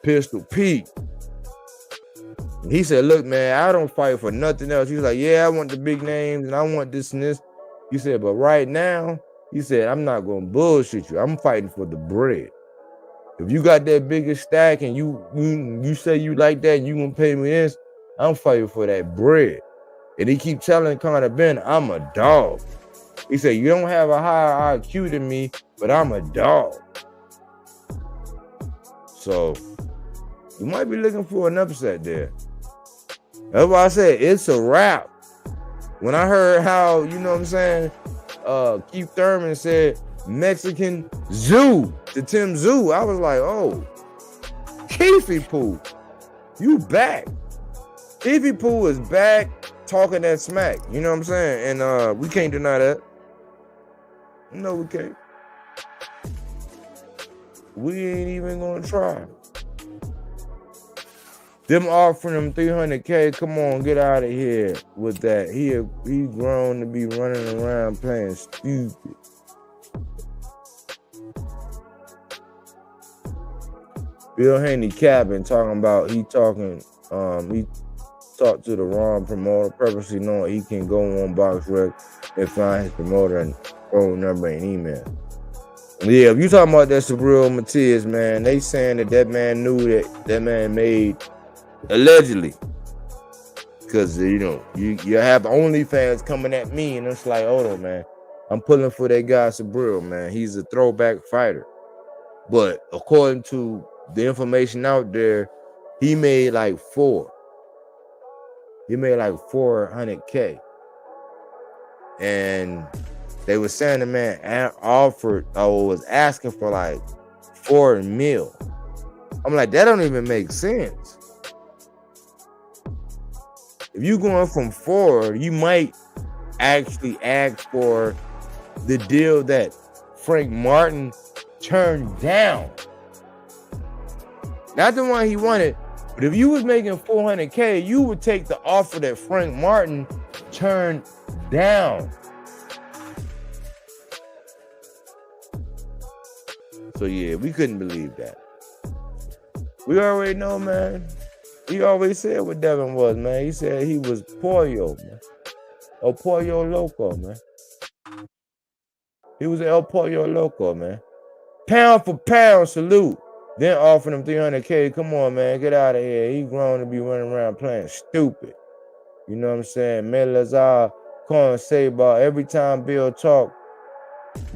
Pistol Pete. He said, look, man, I don't fight for nothing else. He was like, yeah, I want the big names and I want this and this. He said, but right now, he said, I'm not going to bullshit you. I'm fighting for the bread. If you got that biggest stack and you say you like that and you going to pay me this, I'm fighting for that bread. And he keep telling Conor Ben, I'm a dog. He said, you don't have a higher IQ than me, but I'm a dog. So, you might be looking for an upset there. That's why I said it's a wrap. When I heard how, you know what I'm saying, Keith Thurman said Mexican Zoo to Tim Zoo, I was like, oh, Keefy Poo, you back. Keefy Poo is back talking that smack. You know what I'm saying? And we can't deny that. No, we can't. We ain't even gonna try. Them offering him $300K, come on, get out of here with that. He grown to be running around playing stupid. Bill Haney capping, talking about he talked to the wrong promoter, purposely knowing he can go on BoxRec and find his promoter and phone number and email. Yeah, if you talking about that Sabril Matias, man, they saying that man knew that man made, allegedly, because you know you have OnlyFans coming at me, and it's like, hold on, man, I'm pulling for that guy Sabril, man. He's a throwback fighter, but according to the information out there, he made like 400K, and they were saying the man offered or was asking for like $4 million. I'm like, that don't even make sense. If you going from 4, you might actually ask for the deal that Frank Martin turned down. Not the one he wanted, but if you was making $400K, you would take the offer that Frank Martin turned down. So yeah, we couldn't believe that. We already know, man. He always said what Devin was, man. He said he was Pollo, man. El Pollo Loco, man. He was El Pollo Loco, man. Pound for pound salute. Then offering him $300K. Come on, man. Get out of here. He grown to be running around playing stupid. You know what I'm saying? Mel Lazar calling Sabar every time Bill talk.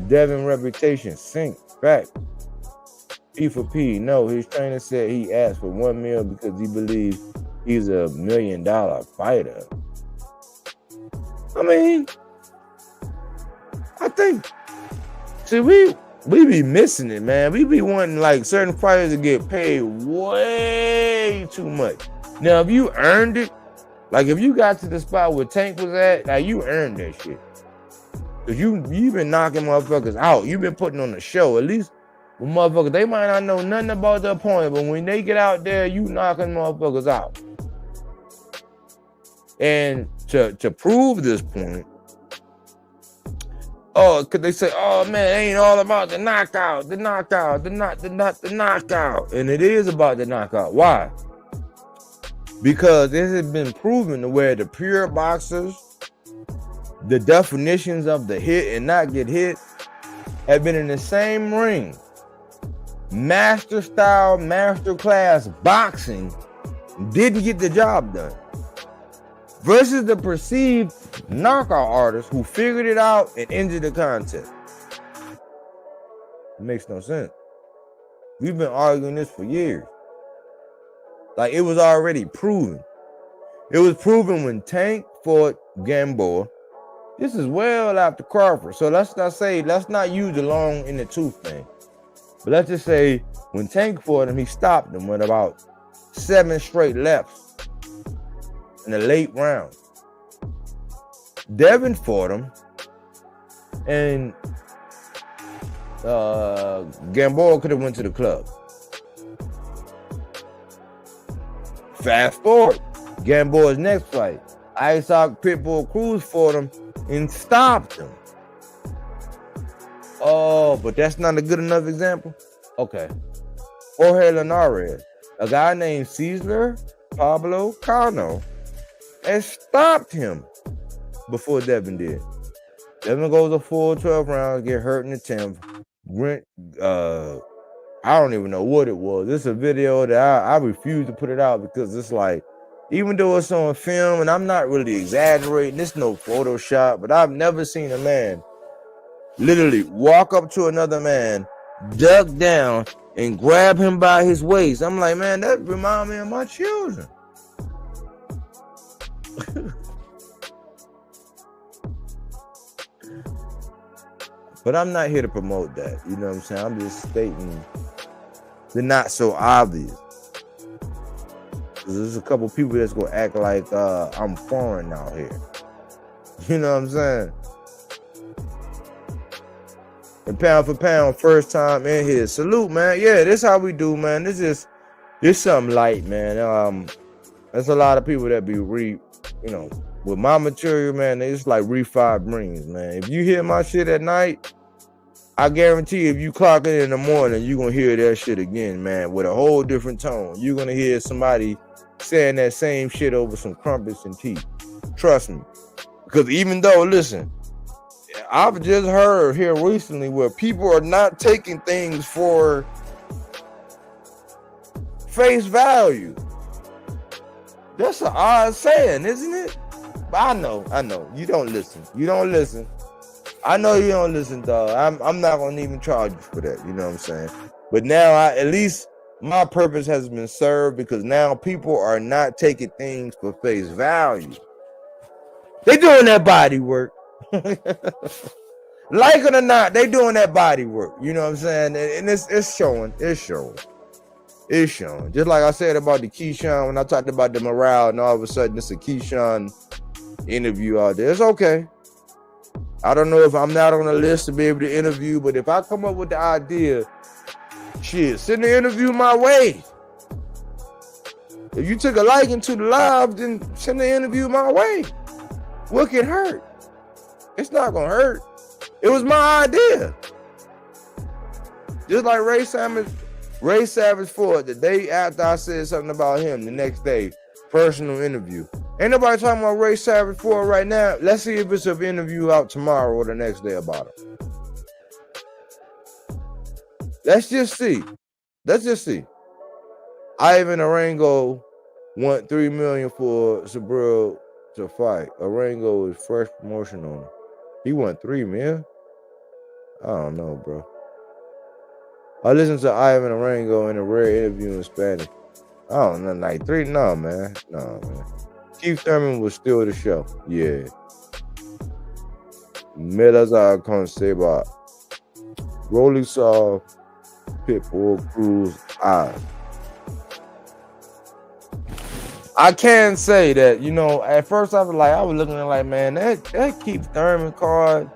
Devin reputation sinks back. P for P. No, his trainer said he asked for $1 million because he believes he's a $1 million fighter. I mean, I think, see, we be missing it, man. We be wanting like certain fighters to get paid way too much. Now, if you earned it, like if you got to the spot where Tank was at, now you earned that shit. Cause you've been knocking motherfuckers out. You've been putting on a show. At least with motherfuckers, they might not know nothing about the opponent, but when they get out there, you knocking motherfuckers out. And to prove this point. Oh, could they say, oh man, it ain't all about the knockout, the knockout. And it is about the knockout. Why? Because it has been proven to where the pure boxers, the definitions of the hit and not get hit, have been in the same ring. Master style, master class boxing didn't get the job done. Versus the perceived knockout artists who figured it out and ended the contest. It makes no sense. We've been arguing this for years. Like, it was already proven. It was proven when Tank fought Gamboa. This is well after Crawford. So let's not use the long in the tooth thing. But let's just say when Tank fought him, he stopped him with about 7 straight lefts in the late round. Devin fought him, and Gamboa could have went to the club. Fast forward, Gamboa's next fight, Isaac Pitbull Cruz fought him and stopped him. Oh, but that's not a good enough example? Okay. Jorge Linares, a guy named Cesar Pablo Cano, and stopped him before Devin did. Devin goes a full 12 rounds, get hurt in the 10th. I don't even know what it was. This is a video that I refuse to put it out because it's like, even though it's on film and I'm not really exaggerating, it's no Photoshop, but I've never seen a man literally walk up to another man, duck down, and grab him by his waist. I'm like, man, that reminds me of my children. But I'm not here to promote that. You know what I'm saying? I'm just stating the not so obvious. There's a couple people that's gonna act like I'm foreign out here. You know what I'm saying? And pound for pound, first time in here. Salute, man. Yeah, this how we do, man. This something light, man. There's a lot of people that be with my material, man, they just like refired brains, man. If you hear my shit at night, I guarantee if you clock it in the morning, you're going to hear that shit again, man, with a whole different tone. You're going to hear somebody saying that same shit over some crumpets and tea. Trust me. Because even though, listen, I've just heard here recently where people are not taking things for face value. That's an odd saying, isn't it? But I know. You don't listen. I know you don't listen, dog. I'm not gonna even charge you for that. You know what I'm saying? But now at least my purpose has been served because now people are not taking things for face value. They doing that body work. Like it or not, they doing that body work. You know what I'm saying? And it's showing. It's showing. Just like I said about the Keyshawn when I talked about the morale, and all of a sudden it's a Keyshawn interview out there. It's okay. I don't know if I'm not on the list to be able to interview, but if I come up with the idea, shit, send the interview my way. If you took a liking to the live, then send the interview my way. What can hurt? It's not gonna hurt. It was my idea. Just like Ray Savage Ford, the day after I said something about him, the next day, personal interview. Ain't nobody talking about Ray Savage Ford right now. Let's see if it's an interview out tomorrow or the next day about him. Let's just see. Ivan Arango want $3 million for Sabril to fight. Arango is fresh promotion on him. He want $3 million? I don't know, bro. I listened to Ivan Arango in a rare interview in Spanish. I don't know, like 3. No, man. Keith Thurman was still the show. Yeah. Melazar Conseba. Rolly saw Pitbull Cruz eyes. I can say that, at first I was looking at it like, man, that Keith Thurman card,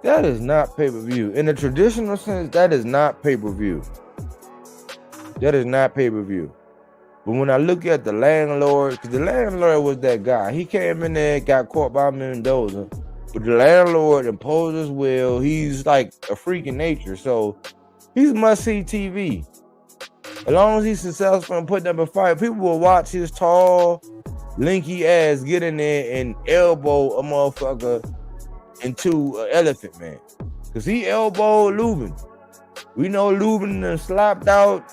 that is not pay-per-view. In the traditional sense, that is not pay-per-view. But when I look at the landlord, because the landlord was that guy. He came in there, got caught by Mendoza. But the landlord imposed his will. He's like a freak in nature. So he's must-see TV. As long as he's successful in putting up a fight, people will watch his tall, lanky ass get in there and elbow a motherfucker into an elephant, man. Because he elbowed Lubin. We know Lubin done slapped out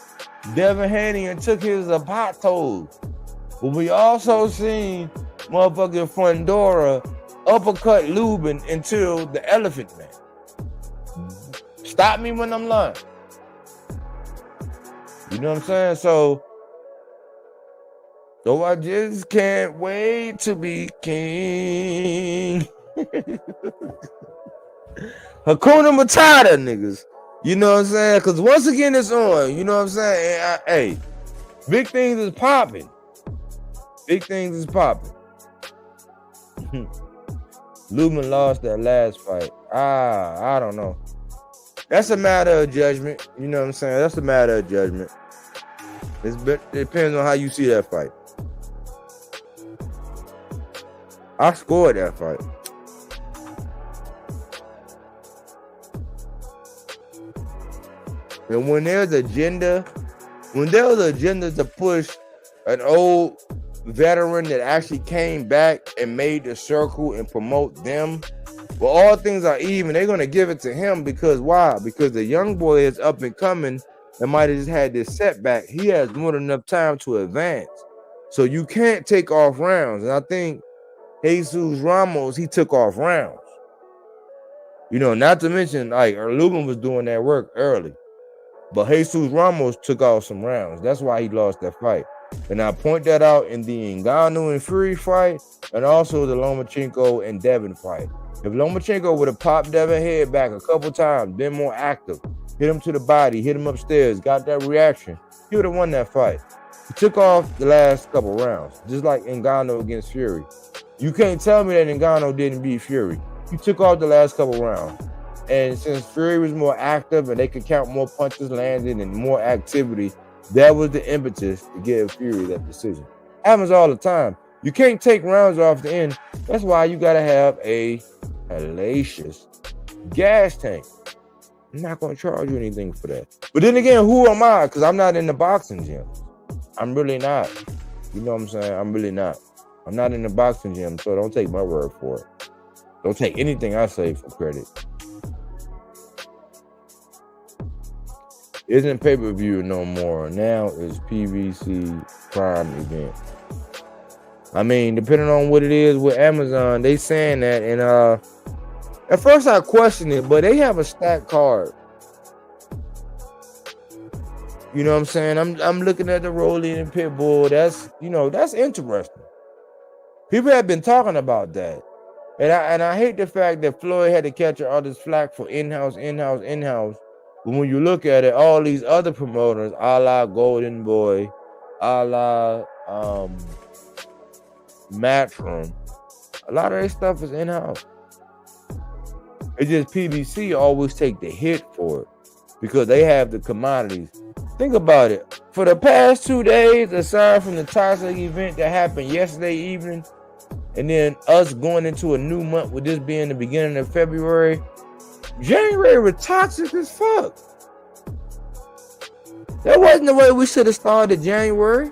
Devin Haney and took his pot toes. But we also seen motherfucking Fundora uppercut Lubin into the elephant, man. Stop me when I'm lying. You know what I'm saying? So I just can't wait to be king. Hakuna Matata, niggas. You know what I'm saying? Because once again, it's on. You know what I'm saying? And hey, big things is popping. Big things is popping. Lubin lost that last fight. I don't know. That's a matter of judgment. You know what I'm saying? That's a matter of judgment. It depends on how you see that fight. I scored that fight. And when there's agenda to push an old veteran that actually came back and made the circle and promote them, well, all things are even. They're going to give it to him because why? Because the young boy is up and coming and might have just had this setback. He has more than enough time to advance. So you can't take off rounds. And I think Jesus Ramos, he took off rounds. You know, not to mention, like, Lubin was doing that work early. But Jesus Ramos took off some rounds. That's why he lost that fight. And I point that out in the Ngannou and Fury fight and also the Lomachenko and Devin fight. If Lomachenko would have popped Devin head back a couple times, been more active, hit him to the body, hit him upstairs, got that reaction, he would have won that fight. He took off the last couple rounds, just like Ngannou against Fury. You can't tell me that Ngannou didn't beat Fury. He took off the last couple rounds. And since Fury was more active and they could count more punches landed and more activity, that was the impetus to give Fury that decision. Happens all the time. You can't take rounds off the end. That's why you got to have a hellacious gas tank. I'm not going to charge you anything for that. But then again, who am I? Because I'm not in the boxing gym. I'm really not. You know what I'm saying? I'm really not. I'm not in the boxing gym, so don't take my word for it. Don't take anything I say for credit. Isn't pay-per-view no more. Now it's PVC Prime event. I mean, depending on what it is with Amazon, they saying that. And at first I questioned it, but they have a stacked card. You know what I'm saying? I'm looking at the Rolling and Pitbull. That's interesting. People have been talking about that. And I hate the fact that Floyd had to catch all this flack for in-house. But when you look at it, all these other promoters, a la Golden Boy, a la Matchroom, a lot of their stuff is in-house. It's just PBC always take the hit for it because they have the commodities. Think about it. For the past 2 days, aside from the toxic event that happened yesterday evening, and then us going into a new month with this being the beginning of February, January was toxic as fuck. That wasn't the way we should have started January.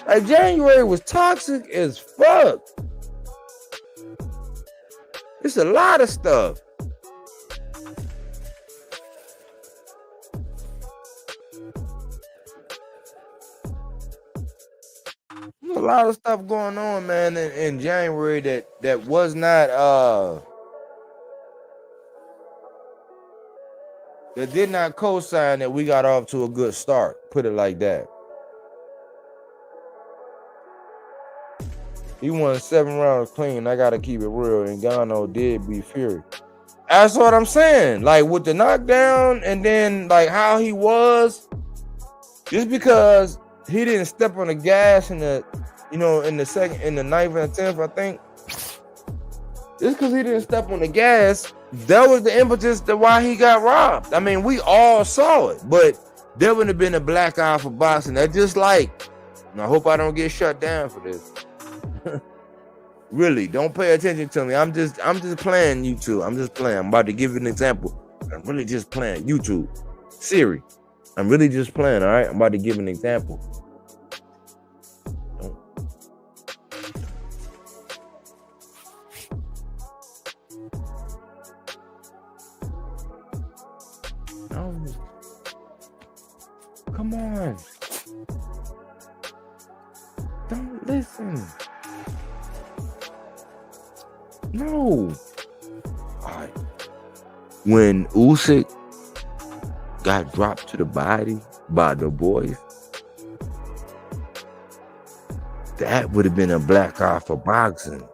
Like, January was toxic as fuck. It's a lot of stuff. There's a lot of stuff going on, man, in January that was not that did not co-sign that we got off to a good start. Put it like that. He won 7 rounds clean. I gotta keep it real. And Ngannou did beat Fury. That's what I'm saying. Like, with the knockdown and then like how he was, just because he didn't step on the gas in the second, in the 9th and 10th, I think. Just because he didn't step on the gas, that was the impetus to why he got robbed. I mean, we all saw it, but there would have been a black eye for boxing. That's just like And I hope I don't get shut down for this. Really, don't pay attention to me. I'm just playing YouTube. I'm just playing. I'm about to give you an example. I'm really just playing YouTube. Siri, I'm really just playing, all right? I'm about to give an example. No. Come on. Don't listen. No. All right. When Usyk got dropped to the body by the boys, that would have been a black eye for boxing.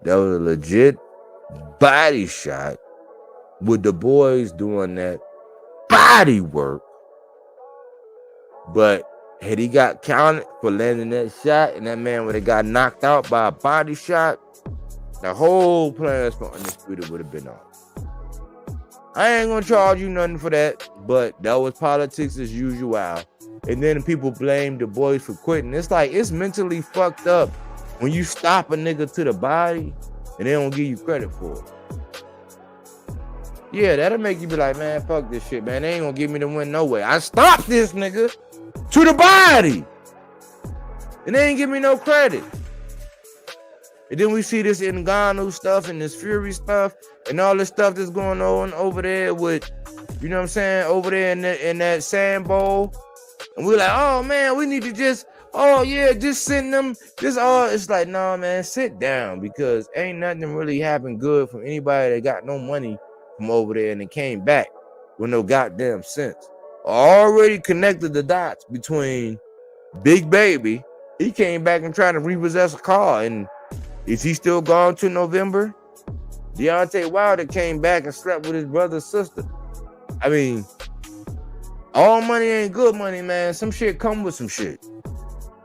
That was a legit body shot with the boys doing that body work. But had he got counted for landing that shot and that man would have got knocked out by a body shot, the whole plans for Undisputed would have been on. I ain't gonna charge you nothing for that, but that was politics as usual. And then people blame the boys for quitting. It's like, it's mentally fucked up when you stop a nigga to the body and they don't give you credit for it. Yeah, that'll make you be like, man, fuck this shit, man. They ain't gonna give me the win no way. I stopped this nigga to the body and they ain't give me no credit. And then we see this Ngannou stuff and this Fury stuff and all this stuff that's going on over there with, you know what I'm saying, over there in that sand bowl. And we're like, oh man, we need to just send them this all. It's like, no, man, sit down, because ain't nothing really happened good from anybody that got no money from over there and it came back with no goddamn sense. Already connected the dots between Big Baby. He came back and tried to repossess a car, and is he still gone to November? Deontay Wilder came back and slept with his brother's sister. I mean, all money ain't good money, man. Some shit come with some shit.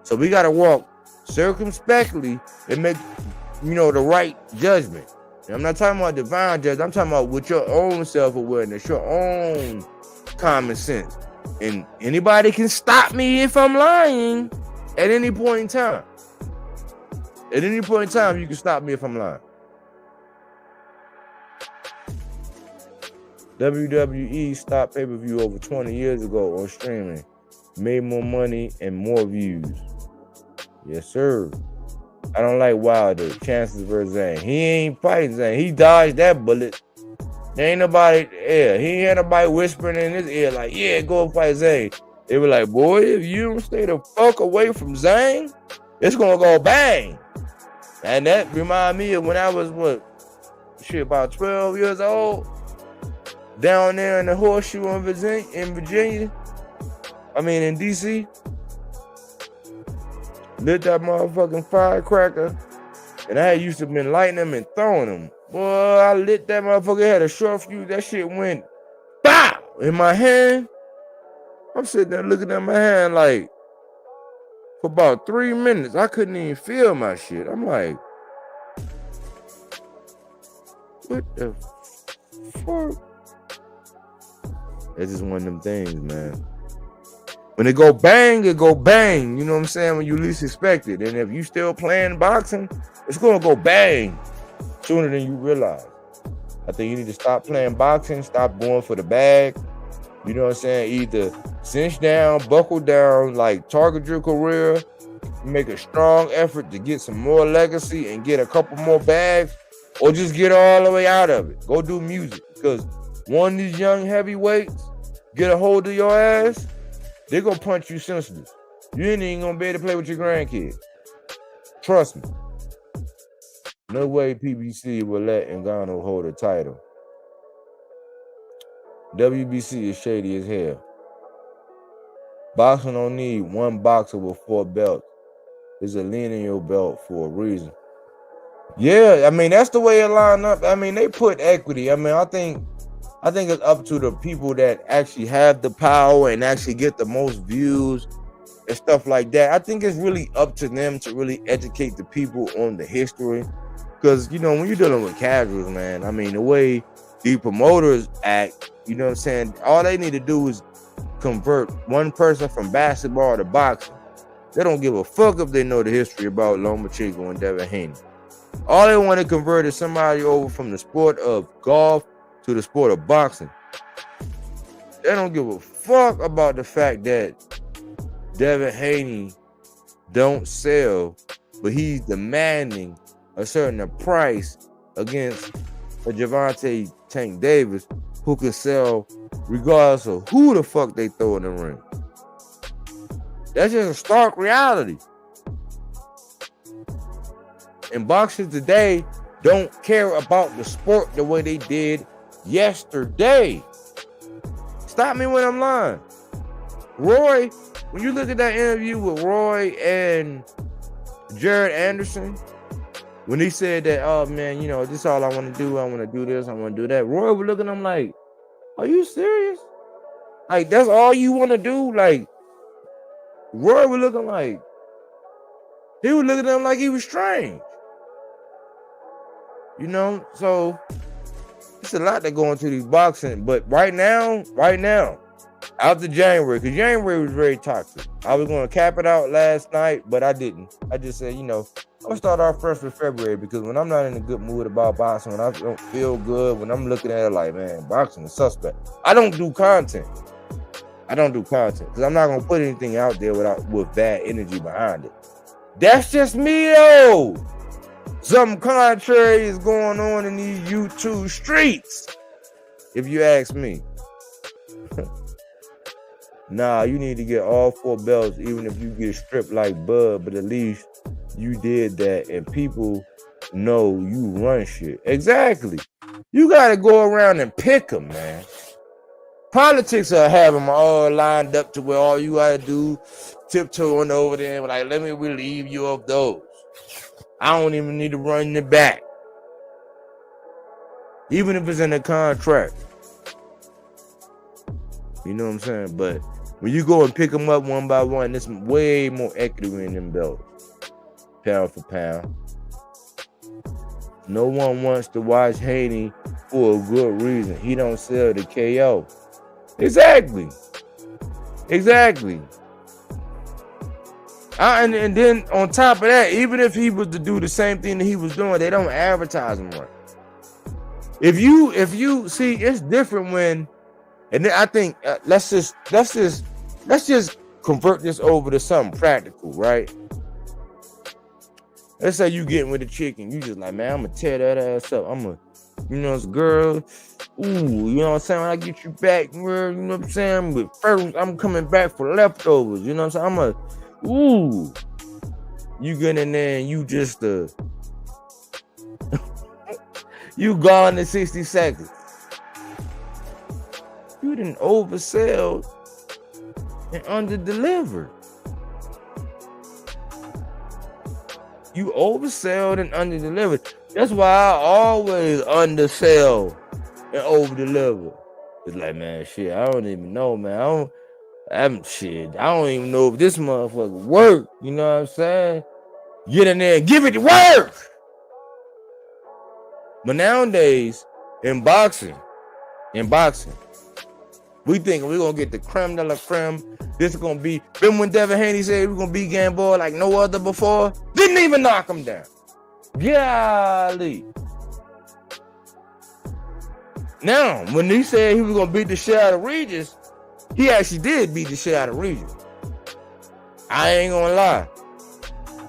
So we got to walk circumspectly and make, the right judgment. And I'm not talking about divine judgment. I'm talking about with your own self-awareness, your own common sense. And anybody can stop me if I'm lying at any point in time. At any point in time, you can stop me if I'm lying. WWE stopped pay-per-view over 20 years ago on streaming. Made more money and more views. Yes, sir. I don't like Wilder. Chances versus Zane. He ain't fighting Zane. He dodged that bullet. There ain't nobody, he ain't had nobody whispering in his ear like, yeah, go fight Zane. They were like, boy, if you don't stay the fuck away from Zane, it's gonna go bang. And that remind me of when I was, about 12 years old, down there in the Horseshoe in Virginia. In DC. Lit that motherfucking firecracker. And I used to been lighting them and throwing them. Boy, I lit that motherfucker, had a short fuse. That shit went, bow, in my hand. I'm sitting there looking at my hand like, for about 3 minutes, I couldn't even feel my shit. I'm like, what the fuck? It's just one of them things, man. When it go bang, it go bang. You know what I'm saying? When you least expect it. And if you still playing boxing, it's going to go bang sooner than you realize. I think you need to stop playing boxing, stop going for the bag. You know what I'm saying? Either cinch down, buckle down, like target your career, make a strong effort to get some more legacy and get a couple more bags, or just get all the way out of it. Go do music. Because one of these young heavyweights get a hold of your ass, they're going to punch you senseless. You ain't even going to be able to play with your grandkids. Trust me. No way PBC will let Ngannou hold a title. WBC is shady as hell. Boxing don't need one boxer with 4 belts. There's a lineal belt for a reason. Yeah, that's the way it lined up. They put equity. I think it's up to the people that actually have the power and actually get the most views and stuff like that. I think it's really up to them to really educate the people on the history. Because, when you're dealing with casuals, man, the way the promoters act, you know what I'm saying? All they need to do is convert one person from basketball to boxing. They don't give a fuck if they know the history about Lomachenko and Devin Haney. All they want to convert is somebody over from the sport of golf to the sport of boxing. They don't give a fuck about the fact that Devin Haney don't sell, but he's demanding a certain price against a Gervonta Tank Davis who can sell regardless of who the fuck they throw in the ring. That's just a stark reality. And boxers today don't care about the sport the way they did yesterday. Stop me when I'm lying. Roy, when you look at that interview with Roy and Jared Anderson, when he said that, oh man, you know, this is all I want to do. I want to do this. I want to do that. Roy was looking at him like, are you serious? Like, that's all you want to do? Like, Roy was looking like, he was looking at him like he was strange. You know, so it's a lot that go into these boxing. But right now, after January, because January was very toxic. I was going to cap it out last night, but I didn't. I just said, you know, I'm going to start off first with February, because when I'm not in a good mood about boxing, when I don't feel good, when I'm looking at it like, man, boxing is suspect. I don't do content. Because I'm not going to put anything out there with bad energy behind it. That's just me, though. Something contrary is going on in these YouTube streets, if you ask me. Nah, you need to get all 4 belts, even if you get stripped like Bud, but at least you did that and people know you run shit. Exactly. You got to go around and pick them, man. Politics are having them all lined up to where all you got to do, tiptoeing over there, like, let me relieve you of those. I don't even need to run it back. Even if it's in the contract. You know what I'm saying? But when you go and pick them up one by one, there's way more equity in them belts. Pound for pound. No one wants to watch Haney for a good reason. He don't sell the KO. Exactly. And then on top of that, even if he was to do the same thing that he was doing, they don't advertise him right. If you see, it's different when, and then I think let's just convert this over to something practical, right? Let's say you getting with a chick and you just like, man, I'm gonna tear that ass up. You know, it's a girl. Ooh, you know what I'm saying? When I get you back, girl, you know what I'm saying? But first, I'm coming back for leftovers. You know what I'm saying? Ooh, you get in there and you just you gone in 60 seconds. You didn't oversell and underdelivered. You oversold and underdelivered. That's why I always undersell and overdeliver. It's like, man, shit, I don't even know, man. I don't even know if this motherfucker work. You know what I'm saying? Get in there and give it work. But nowadays, in boxing, we think we're gonna get the creme de la creme. This is gonna be. Remember when Devin Haney said we're gonna beat Gamboa like no other before? Didn't even knock him down. Golly. Now, when he said he was gonna beat the shit out of Regis, he actually did beat the shit out of Regis. I ain't gonna lie.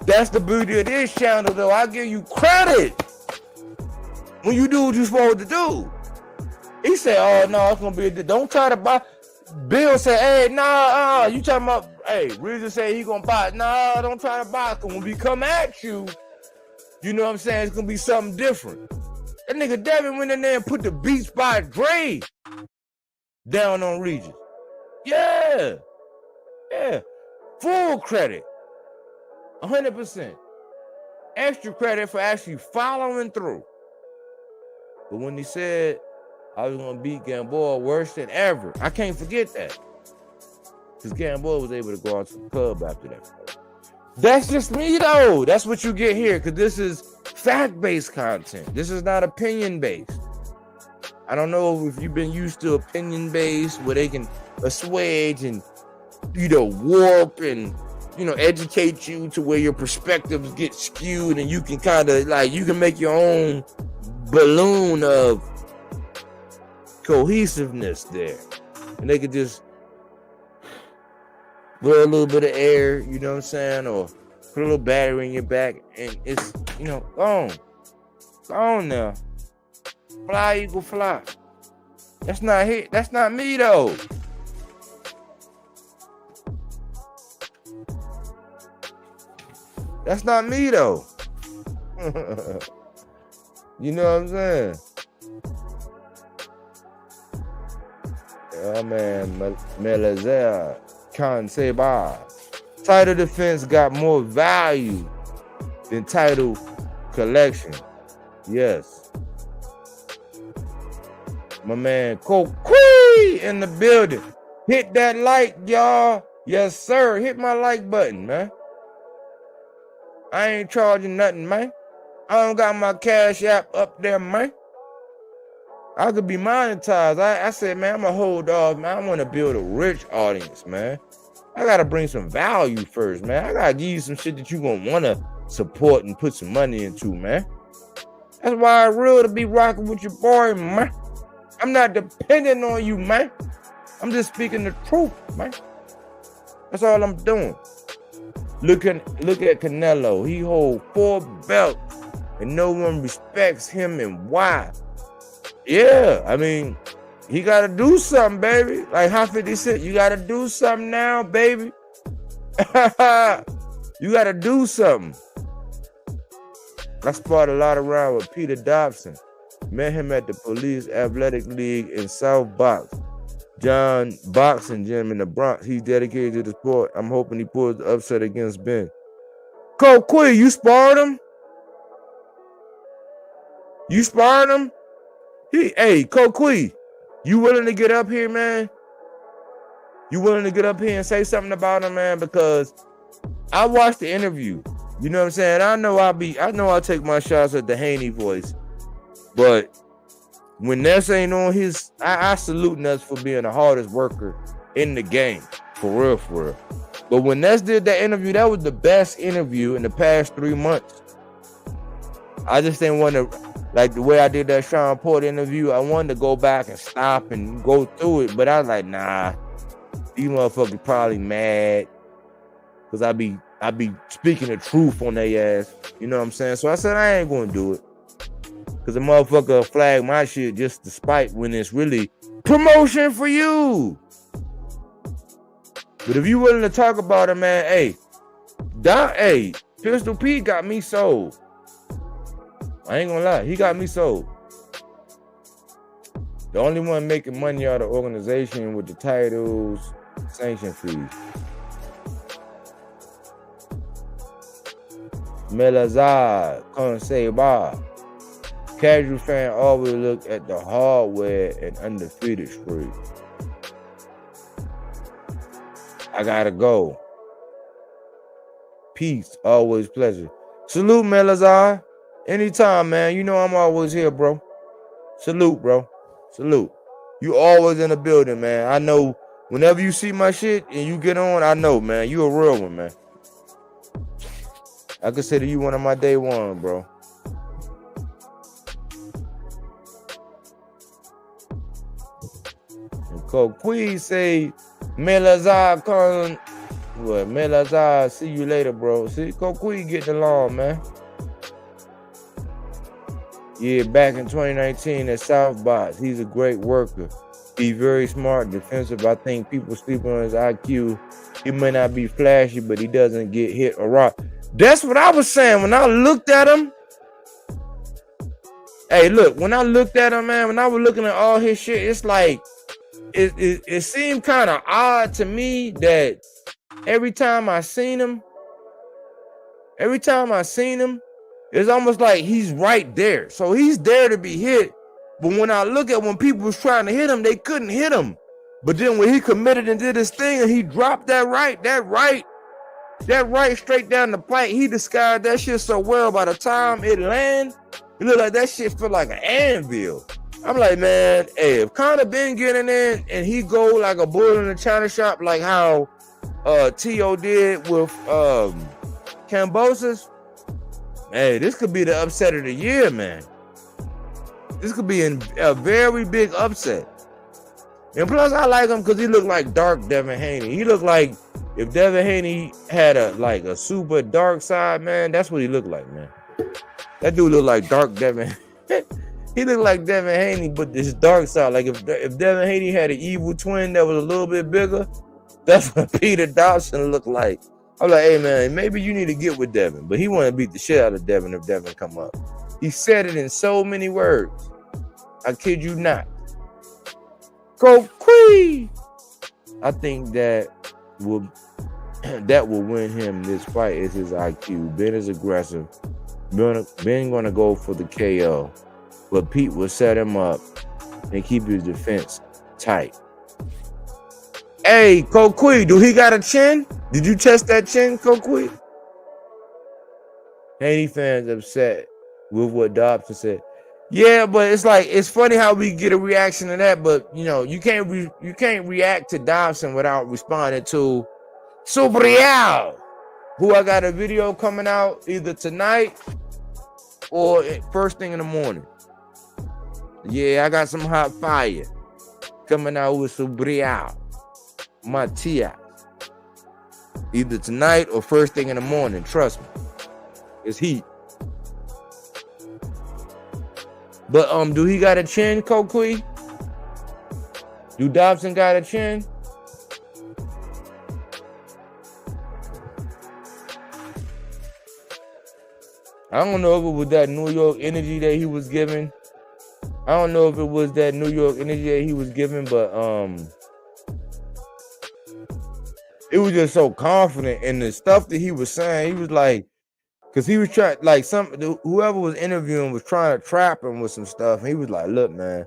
That's the beauty of this channel, though. I give you credit when you do what you're supposed to do. He said, oh, no, it's going to be, don't try to buy. Bill said, hey, nah, you talking about, hey, Regis said he going to buy it. Nah, don't try to buy it. When we come at you, you know what I'm saying? It's going to be something different. That nigga Devin went in there and put the Beats by Dre down on Regis. Yeah. Full credit. 100%. Extra credit for actually following through. But when he said I was going to beat Gamboa worse than ever, I can't forget that. Because Gamboa was able to go out to the club after that. That's just me, though. That's what you get here, because this is fact-based content. This is not opinion-based. I don't know if you've been used to opinion-based, where they can assuage and, warp and, educate you to where your perspectives get skewed and you can kind of you can make your own balloon of cohesiveness there. And they could just blow a little bit of air, you know what I'm saying? Or put a little battery in your back and it's, gone. Gone now. Fly, eagle, fly. That's not it. That's not me though. That's not me though. You know what I'm saying? Yeah, man. Melazar Khan Seba. Title defense got more value than title collection. Yes. My man Kokui in the building. Hit that like, y'all. Yes, sir. Hit my like button, man. I ain't charging nothing, man. I don't got my Cash App up there, man. I could be monetized. I said, man, I'm going to hold off, man. I want to build a rich audience, man. I got to bring some value first, man. I got to give you some shit that you going to want to support and put some money into, man. That's why it's real to be rocking with your boy, man. I'm not dependent on you, man. I'm just speaking the truth, man. That's all I'm doing. Look at Canelo. He holds 4 belts and no one respects him, and why? Yeah, I mean, he got to do something, baby. Like how 50 Cent, you got to do something now, baby. You got to do something. I sparred a lot around with Peter Dobson. Met him at the Police Athletic League in South Box. John Boxing Gym in the Bronx. He's dedicated to the sport. I'm hoping he pulls the upset against Ben. Cole Quinn, you sparred him? You sparred him? Hey, Cole Quinn, you willing to get up here, man? You willing to get up here and say something about him, man? Because I watched the interview. You know what I'm saying? I know I'll take my shots at the Haney voice. But when Ness ain't on his, I salute Ness for being the hardest worker in the game. For real, for real. But when Ness did that interview, that was the best interview in the past 3 months. I just didn't want to, like the way I did that Sean Porter interview, I wanted to go back and stop and go through it. But I was like, nah, these motherfuckers probably mad. Because I be speaking the truth on their ass. You know what I'm saying? So I said, I ain't going to do it. Because the motherfucker flag my shit just to spite when it's really promotion for you. But if you willing to talk about it, man, hey, Pistol Pete got me sold. I ain't gonna lie, he got me sold. The only one making money out of the organization with the titles, sanction fees. Melazar, Conseba. Casual fan always look at the hardware and undefeated streak. I gotta go. Peace, always pleasure. Salute, Melazar. Anytime, man. You know I'm always here, bro. Salute, bro. Salute. You always in the building, man. I know whenever you see my shit and you get on, I know, man. You a real one, man. I consider you one of my day one, bro. Queen say, Melazar, Melazar, see you later, bro. See, Queen getting along, man. Yeah, back in 2019 at South Box, he's a great worker. He's very smart, defensive. I think people sleep on his IQ. He may not be flashy, but he doesn't get hit or rocked. That's what I was saying when I looked at him. Hey, look, when I looked at him, man, when I was looking at all his shit, it's like, it seemed kind of odd to me that every time I seen him, it's almost like he's right there. So he's there to be hit. But when I look at when people was trying to hit him, they couldn't hit him. But then when he committed and did his thing and he dropped that right straight down the pipe, he disguised that shit so well. By the time it landed, it looked like that shit felt like an anvil. I'm like, man, hey, if Conor been getting in and he go like a bull in a china shop, like how T.O. did with Cambosis, hey, this could be the upset of the year, man. This could be a very big upset. And plus, I like him because he looked like dark Devin Haney. He looked like if Devin Haney had a super dark side, man, that's what he looked like, man. That dude looked like dark Devin. He looked like Devin Haney, but this dark side. Like if Devin Haney had an evil twin that was a little bit bigger, that's what Peter Dobson looked like. I'm like, hey man, maybe you need to get with Devin. But he wanted to beat the shit out of Devin if Devin come up. He said it in so many words. I kid you not. Go Queen. I think that will win him this fight is his IQ. Ben is aggressive. Ben gonna go for the KO. But Pete will set him up and keep his defense tight. Hey, Kokui, do he got a chin? Did you test that chin, Kokui? Haney fans upset with what Dobson said. Yeah, but it's like it's funny how we get a reaction to that, but you know, you can't react to Dobson without responding to Subriel, who I got a video coming out either tonight or first thing in the morning. Yeah, I got some hot fire coming out with Subriel, my tia. Either tonight or first thing in the morning. Trust me, it's heat. But do he got a chin, Kokui? Do Dobson got a chin? I don't know if it was that New York energy that he was giving. I don't know if it was that New York energy that he was giving, but it was just so confident in the stuff that he was saying. He was like, because he was trying, like whoever was interviewing was trying to trap him with some stuff. And he was like, look, man,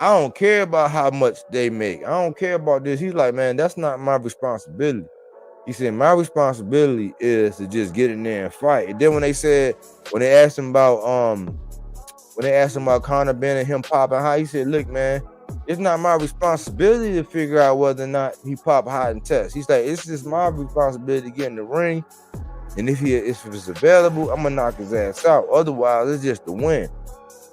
I don't care about how much they make. I don't care about this. He's like, man, that's not my responsibility. He said, my responsibility is to just get in there and fight. And then when they asked him about Conor Ben and him popping high, he said, look, man, it's not my responsibility to figure out whether or not he popped hot and test. He's like, it's just my responsibility to get in the ring. And if it's available, I'm gonna knock his ass out. Otherwise, it's just the win.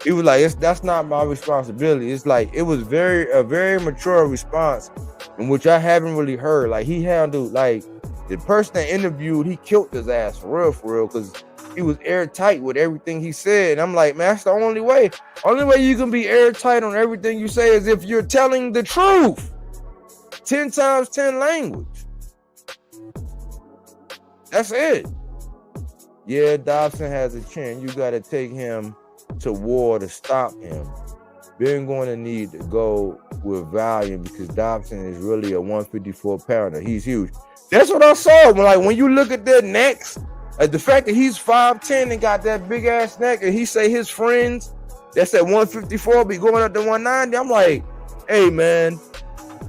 He was like, that's not my responsibility. It's like it was a very mature response, in which I haven't really heard. Like he handled, like the person that interviewed, he killed his ass for real, because he was airtight with everything he said. And I'm like, man, that's the only way. Only way you can be airtight on everything you say is if you're telling the truth. 10 times 10 language. That's it. Yeah, Dobson has a chin. You got to take him to war to stop him. Ben going to need to go with volume because Dobson is really a 154 pounder. He's huge. That's what I saw. When you look at their necks, the fact that he's 5'10" and got that big ass neck, and he say his friends that's at 154 be going up to 190. I'm like, hey man,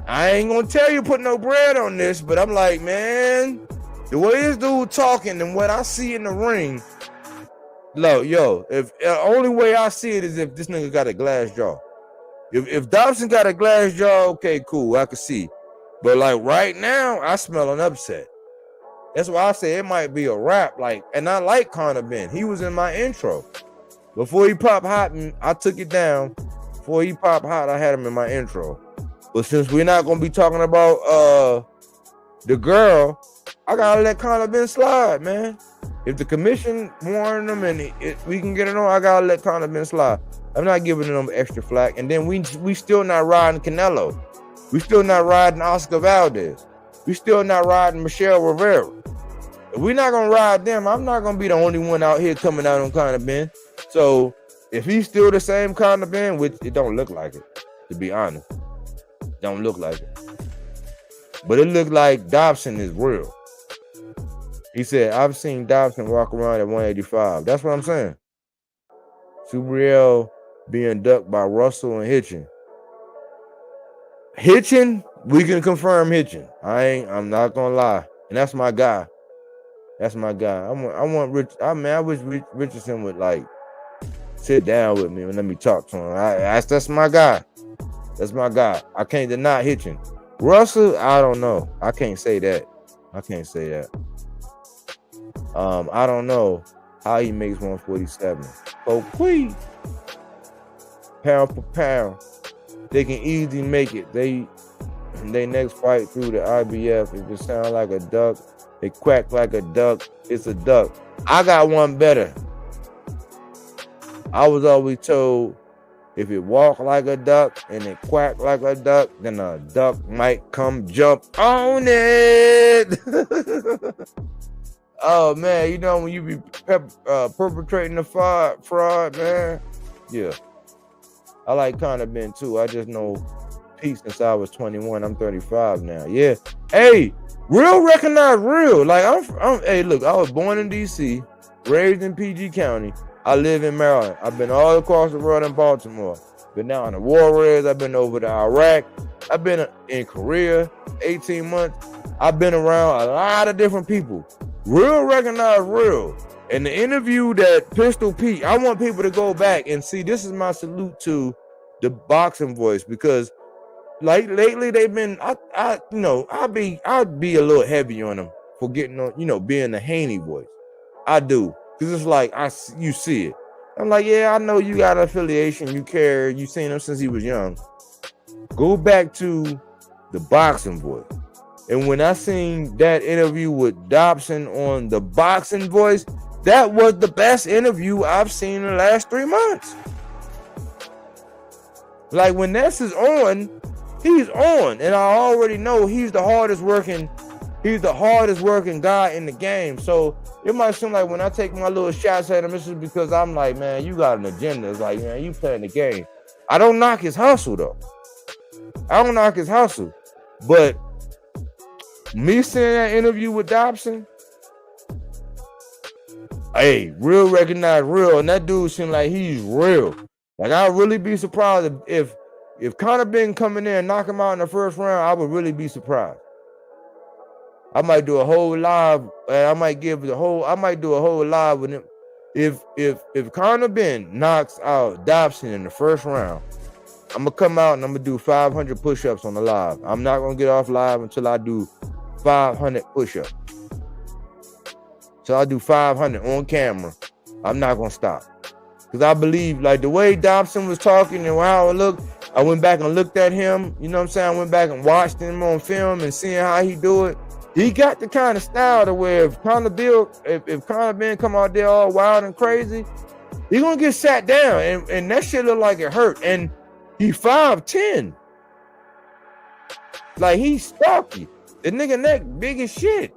I ain't gonna tell you put no bread on this, but I'm like, man, the way this dude talking and what I see in the ring, if the only way I see it is if this nigga got a glass jaw. If Dobson got a glass jaw, okay, cool, I can see. But like right now, I smell an upset. That's why I say it might be a wrap. And I like Conor Ben. He was in my intro. Before he popped hot, and I took it down. Before he popped hot, I had him in my intro. But since we're not gonna be talking about the girl, I gotta let Conor Ben slide, man. If the commission warned him and we can get it on, I gotta let Conor Ben slide. I'm not giving them extra flack. And then we still not riding Canelo. We still not riding Oscar Valdez. We still not riding Michelle Rivera. If we're not gonna ride them, I'm not gonna be the only one out here coming out on Conor Ben. So if he's still the same Conor Ben, which it don't look like it, to be honest. Don't look like it. But it looked like Dobson is real. He said, I've seen Dobson walk around at 185. That's what I'm saying. Subriel being ducked by Russell and Hitchin. Hitchin, we can confirm Hitchin. I'm not gonna lie. And that's my guy. That's my guy. I wish Richardson would sit down with me and let me talk to him. That's my guy. That's my guy. I can't deny Hitchin. Russell, I don't know. I can't say that. I don't know how he makes 147. So please, pound for pound, they can easily make it. They next fight through the IBF. If it sound like a duck, it quack like a duck, it's a duck. I got one better. I was always told if it walk like a duck and it quack like a duck, then a duck might come jump on it. Oh man, you know when you be perpetrating the fraud, man. Yeah, I like kind of been too. I just know peace since I was 21. I'm 35 now. Yeah. Hey, real recognize real. Like I'm. Hey, look, I was born in D.C., raised in PG County. I live in Maryland. I've been all across the world in Baltimore. Been down in the Warriors. I've been over to Iraq. I've been in Korea 18 months. I've been around a lot of different people. Real recognize real. And the interview that Pistol Pete, I want people to go back and see. This is my salute to the boxing voice, because like lately they've been, I'd be a little heavy on them for getting on, being the Haney voice. I do. Cause it's like you see it. I'm like, yeah, I know you got an affiliation, you care, you seen him since he was young. Go back to the boxing voice. And when I seen that interview with Dobson on the boxing voice, that was the best interview I've seen in the last 3 months. Like when Ness is on, he's on, and I already know he's the hardest working guy in the game. So it might seem like when I take my little shots at him, it's just because I'm like, man, you got an agenda. It's like, man, you playing the game. I don't knock his hustle though. But me seeing that interview with Dobson, hey, real recognize real, and that dude seemed like he's real. Like I'd really be surprised if Conor been coming in and knock him out in the first round. I would really be surprised. I might do a whole live, and I might do a whole live with him. If Conor Ben knocks out Dobson in the first round, I'm gonna come out and I'm gonna do 500 push-ups on the live. I'm not gonna get off live until I do 500 push-ups. So I do 500 on camera. I'm not gonna stop. Because I believe, like the way Dobson was talking and how it looked, I went back and looked at him. You know what I'm saying? I went back and watched him on film and seeing how he do it. He got the kind of style to where if Conor Ben come out there all wild and crazy, he gonna get sat down, and that shit look like it hurt. And he 5'10". Like he's stocky. The nigga neck big as shit.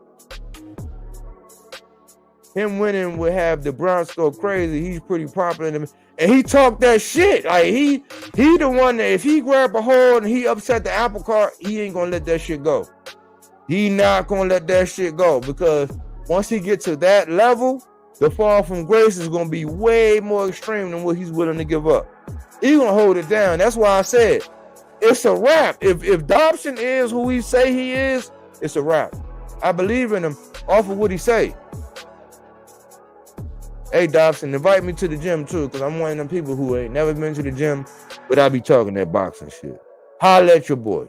Him winning would have the Browns go crazy. He's pretty popular, and he talked that shit. Like he the one that if he grab a hold and he upset the apple cart, he ain't gonna let that shit go. He not gonna let that shit go, because once he gets to that level, the fall from grace is gonna be way more extreme than what he's willing to give up. He gonna hold it down. That's why I said it's a wrap. If Dobson is who he say he is, it's a wrap. I believe in him off of what he say. Hey Dobson, invite me to the gym too, because I'm one of them people who ain't never been to the gym, but I be talking that boxing shit. Holla at your boy.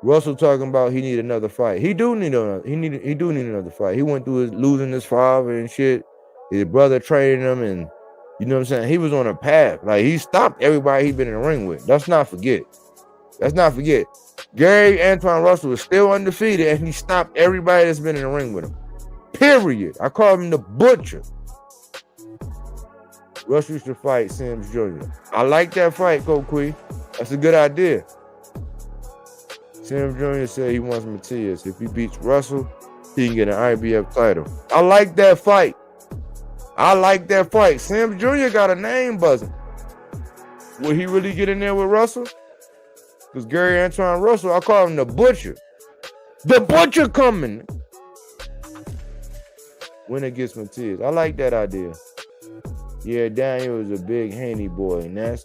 Russell talking about he need another fight. He do need another fight. He went through losing his father and shit. His brother training him, and you know what I'm saying? He was on a path. Like he stopped everybody he been in the ring with. Let's not forget. Gary Antoine Russell is still undefeated, and he stopped everybody that's been in the ring with him. Period. I call him the Butcher. Russell used to fight Sims Jr. I like that fight, Coquee. That's a good idea. Sims Jr. said he wants Matias. If he beats Russell, he can get an IBF title. I like that fight. Sims Jr. got a name buzzing. Will he really get in there with Russell? Because Gary Antoine Russell, I call him the Butcher. The Butcher coming. When it gets Matias. I like that idea. Yeah, Daniel is a big Haney boy. Ness,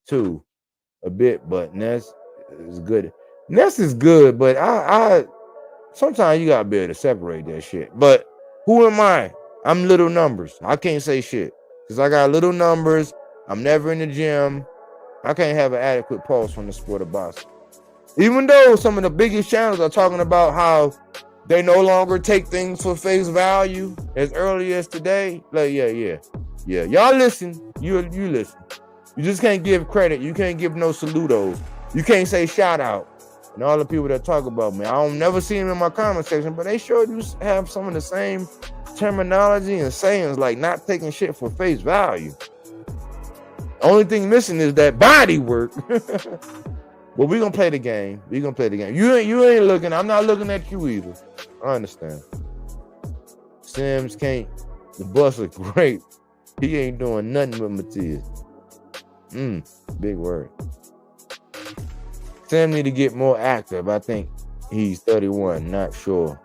too. A bit, but Ness is good. Ness is good, but I sometimes you gotta be able to separate that shit. But who am I? I'm little numbers. I can't say shit. Because I got little numbers. I'm never in the gym. I can't have an adequate pulse from the sport of boxing. Even though some of the biggest channels are talking about how they no longer take things for face value as early as today. Like, yeah. Y'all listen. You listen. You just can't give credit. You can't give no saludos. You can't say shout out. And all the people that talk about me, I don't never see them in my comment section, but they sure do have some of the same terminology and sayings, like not taking shit for face value. Only thing missing is that body work. But we gonna play the game. You ain't looking. I'm not looking at you either. I understand. Sims can't. The bus is great. He ain't doing nothing with Matias. Big word. Sam need to get more active. I think he's 31. Not sure.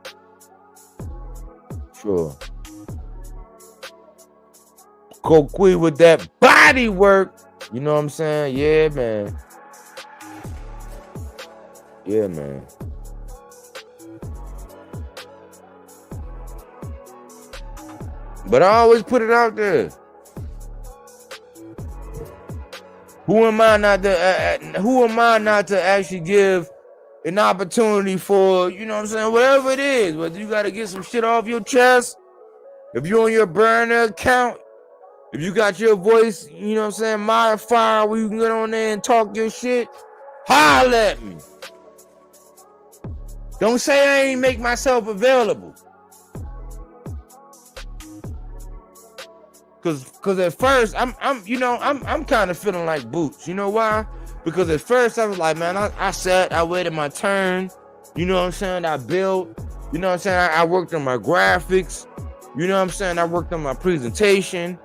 Coquee with that body work. You know what I'm saying? Yeah, man. But I always put it out there. Who am I not to actually give an opportunity for, you know what I'm saying, whatever it is, whether you got to get some shit off your chest, if you're on your burner account, if you got your voice, you know what I'm saying, modifier where you can get on there and talk your shit, holler at me. Don't say I ain't make myself available. Cause at first I'm kind of feeling like Boots. You know why? Because at first I was like, man, I waited my turn. You know what I'm saying? I built. You know what I'm saying? I worked on my graphics. You know what I'm saying? I worked on my presentation.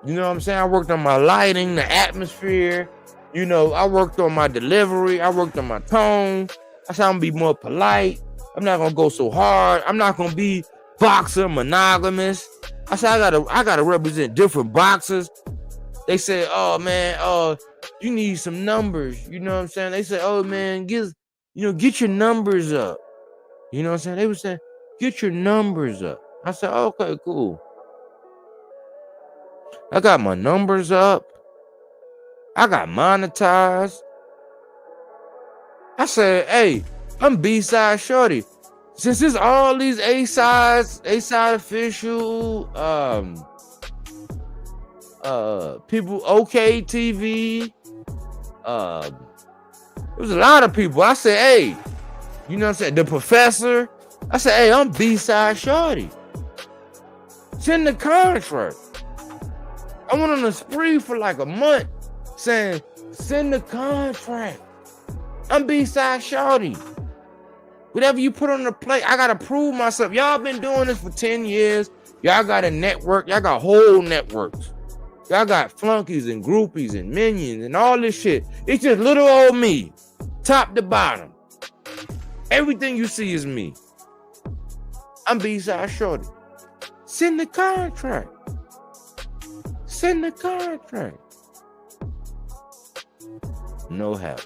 You know what I'm saying? I worked on my lighting, the atmosphere. You know, I worked on my delivery. I worked on my tone. I said I'm gonna be more polite. I'm not gonna go so hard. I'm not gonna be boxer monogamous. I said I gotta represent different boxers. They said, oh man, you need some numbers. You know what I'm saying? They said, oh man, get your numbers up. You know what I'm saying? They were saying, get your numbers up. I said, okay, cool. I got my numbers up. I got monetized. I said, hey, I'm B-side shorty. Since it's all these A-side official, people, OK TV, there was a lot of people. I said, hey, you know what I'm saying? The professor. I said, hey, I'm B-side shorty. Send the contract. I went on a spree for like a month saying, send the contract. I'm B-side shorty. Whatever you put on the plate, I gotta prove myself. Y'all been doing this for 10 years. Y'all got a network. Y'all got whole networks. Y'all got flunkies and groupies and minions and all this shit. It's just little old me, top to bottom. Everything you see is me. I'm B-side shorty. Send the contract. Send the contract. No help.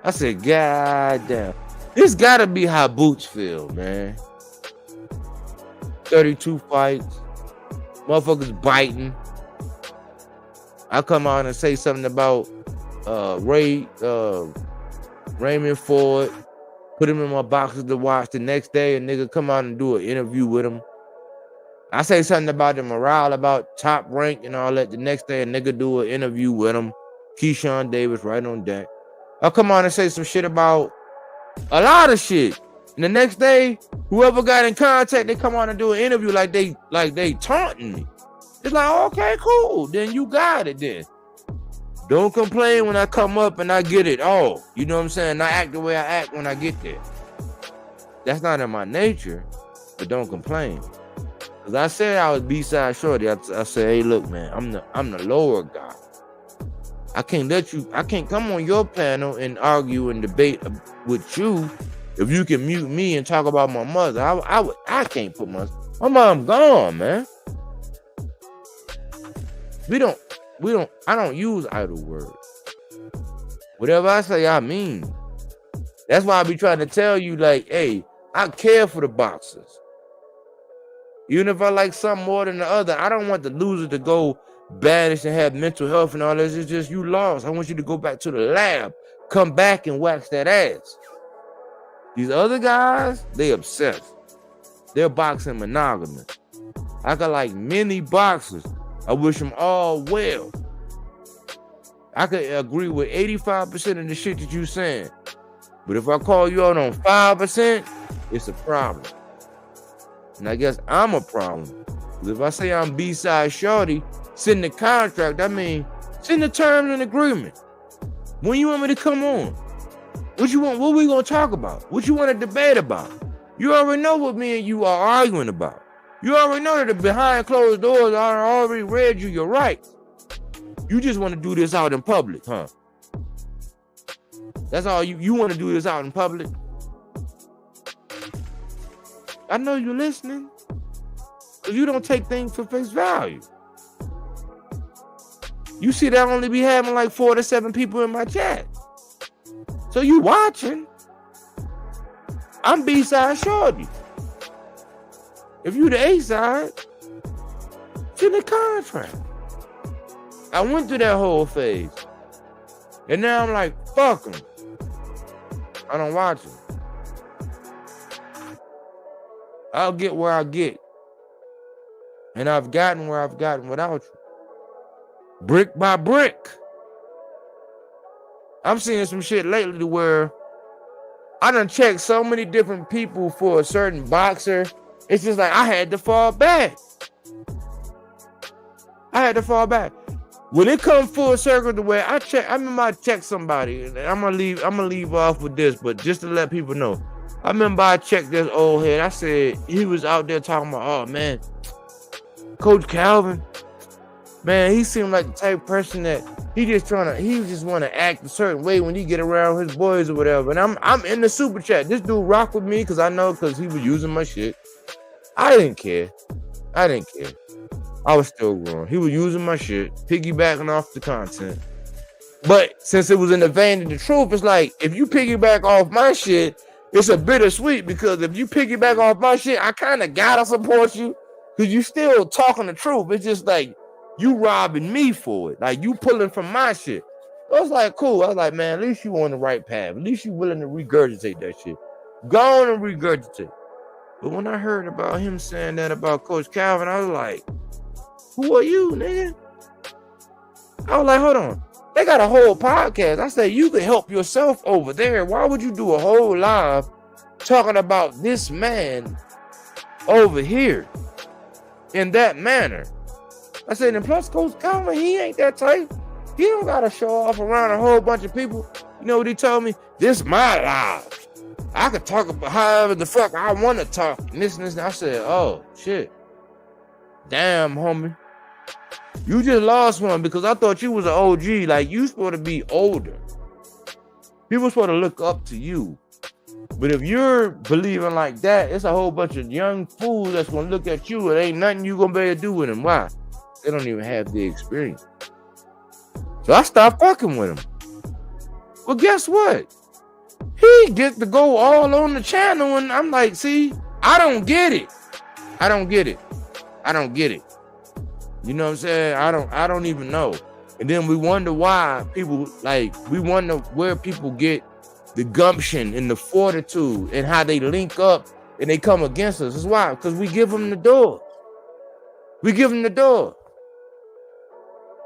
I said, God damn. This gotta be how Boots feel, man. 32 fights. Motherfuckers biting. I come out and say something about Raymond Ford. Put him in my boxes to watch. The next day, a nigga come out and do an interview with him. I say something about the morale, about Top Rank and all that. The next day, a nigga do an interview with him. Keyshawn Davis right on deck. I come on and say some shit about a lot of shit. And the next day, whoever got in contact, they come on and do an interview like they taunting me. It's like, okay, cool. Then you got it then. Don't complain when I come up and I get it all. You know what I'm saying? I act the way I act when I get there. That's not in my nature, but don't complain. Cause I said I was B-side shorty. I said, hey, look, man, I'm the lower guy. I can't come on your panel and argue and debate with you if you can mute me and talk about my mother. I can't put my mom gone, man. I don't use idle words. Whatever I say, I mean. That's why I be trying to tell you, like, hey, I care for the boxers. Even if I like something more than the other, I don't want the loser to go banished and have mental health and all this. It's just you lost. I want you to go back to the lab, come back and wax that ass. These other guys, they obsessed. They're boxing monogamous. I got like many boxers. I wish them all well. I could agree with 85% of the shit that you saying. But if I call you out on 5%, it's a problem. And I guess I'm a problem. Because if I say I'm B-side shorty, send the contract, I mean, send the terms and agreement. When you want me to come on? What you want? What we gonna talk about? What you want to debate about? You already know what me and you are arguing about. You already know that the behind closed doors I already read you your rights. You just want to do this out in public, huh? That's all you want to do this out in public? I know you're listening. Because you don't take things for face value. You see that I only be having like 4 to 7 people in my chat. So you watching. I'm B-side shorty. If you the A-side, it's in the contract. I went through that whole phase. And now I'm like, fuck them. I don't watch them. I'll get where I get. And I've gotten where I've gotten without you. Brick by brick. I'm seeing some shit lately where I done checked so many different people for a certain boxer. It's just like I had to fall back. When it comes full circle the way I remember I checked somebody, and I'm gonna leave off with this, but just to let people know. I remember I checked this old head. I said he was out there talking about, oh man, Coach Calvin, man, he seemed like the type of person that he just want to act a certain way when he get around his boys or whatever. And I'm in the super chat. This dude rock with me because he was using my shit. I didn't care. I was still growing. He was using my shit, piggybacking off the content. But since it was in the vein of the truth, it's like if you piggyback off my shit, it's a bittersweet because if you piggyback off my shit, I kind of gotta support you because you still talking the truth. It's just like you robbing me for it. Like you pulling from my shit. I was like, cool. I was like, man, at least you on the right path. At least you willing to regurgitate that shit. Go on and regurgitate. But when I heard about him saying that about Coach Calvin, I was like, who are you, nigga? I was like, hold on. They got a whole podcast. I said, you can help yourself over there. Why would you do a whole live talking about this man over here in that manner? I said, and plus Coach Calvin, he ain't that type. He don't got to show off around a whole bunch of people. You know what he told me? This my live. I could talk about however the fuck I want to talk. And this and this. And I said, oh, shit. Damn, homie. You just lost one because I thought you was an OG. Like, you supposed to be older. People supposed to look up to you. But if you're believing like that, it's a whole bunch of young fools that's going to look at you. It ain't nothing you going to be able to do with them. Why? They don't even have the experience. So I stopped fucking with him. Well, guess what? He gets to go all on the channel, and I'm like, see, I don't get it. You know what I'm saying? I don't even know. And then we wonder why people, we wonder where people get the gumption and the fortitude and how they link up and they come against us. That's why, because we give them the door.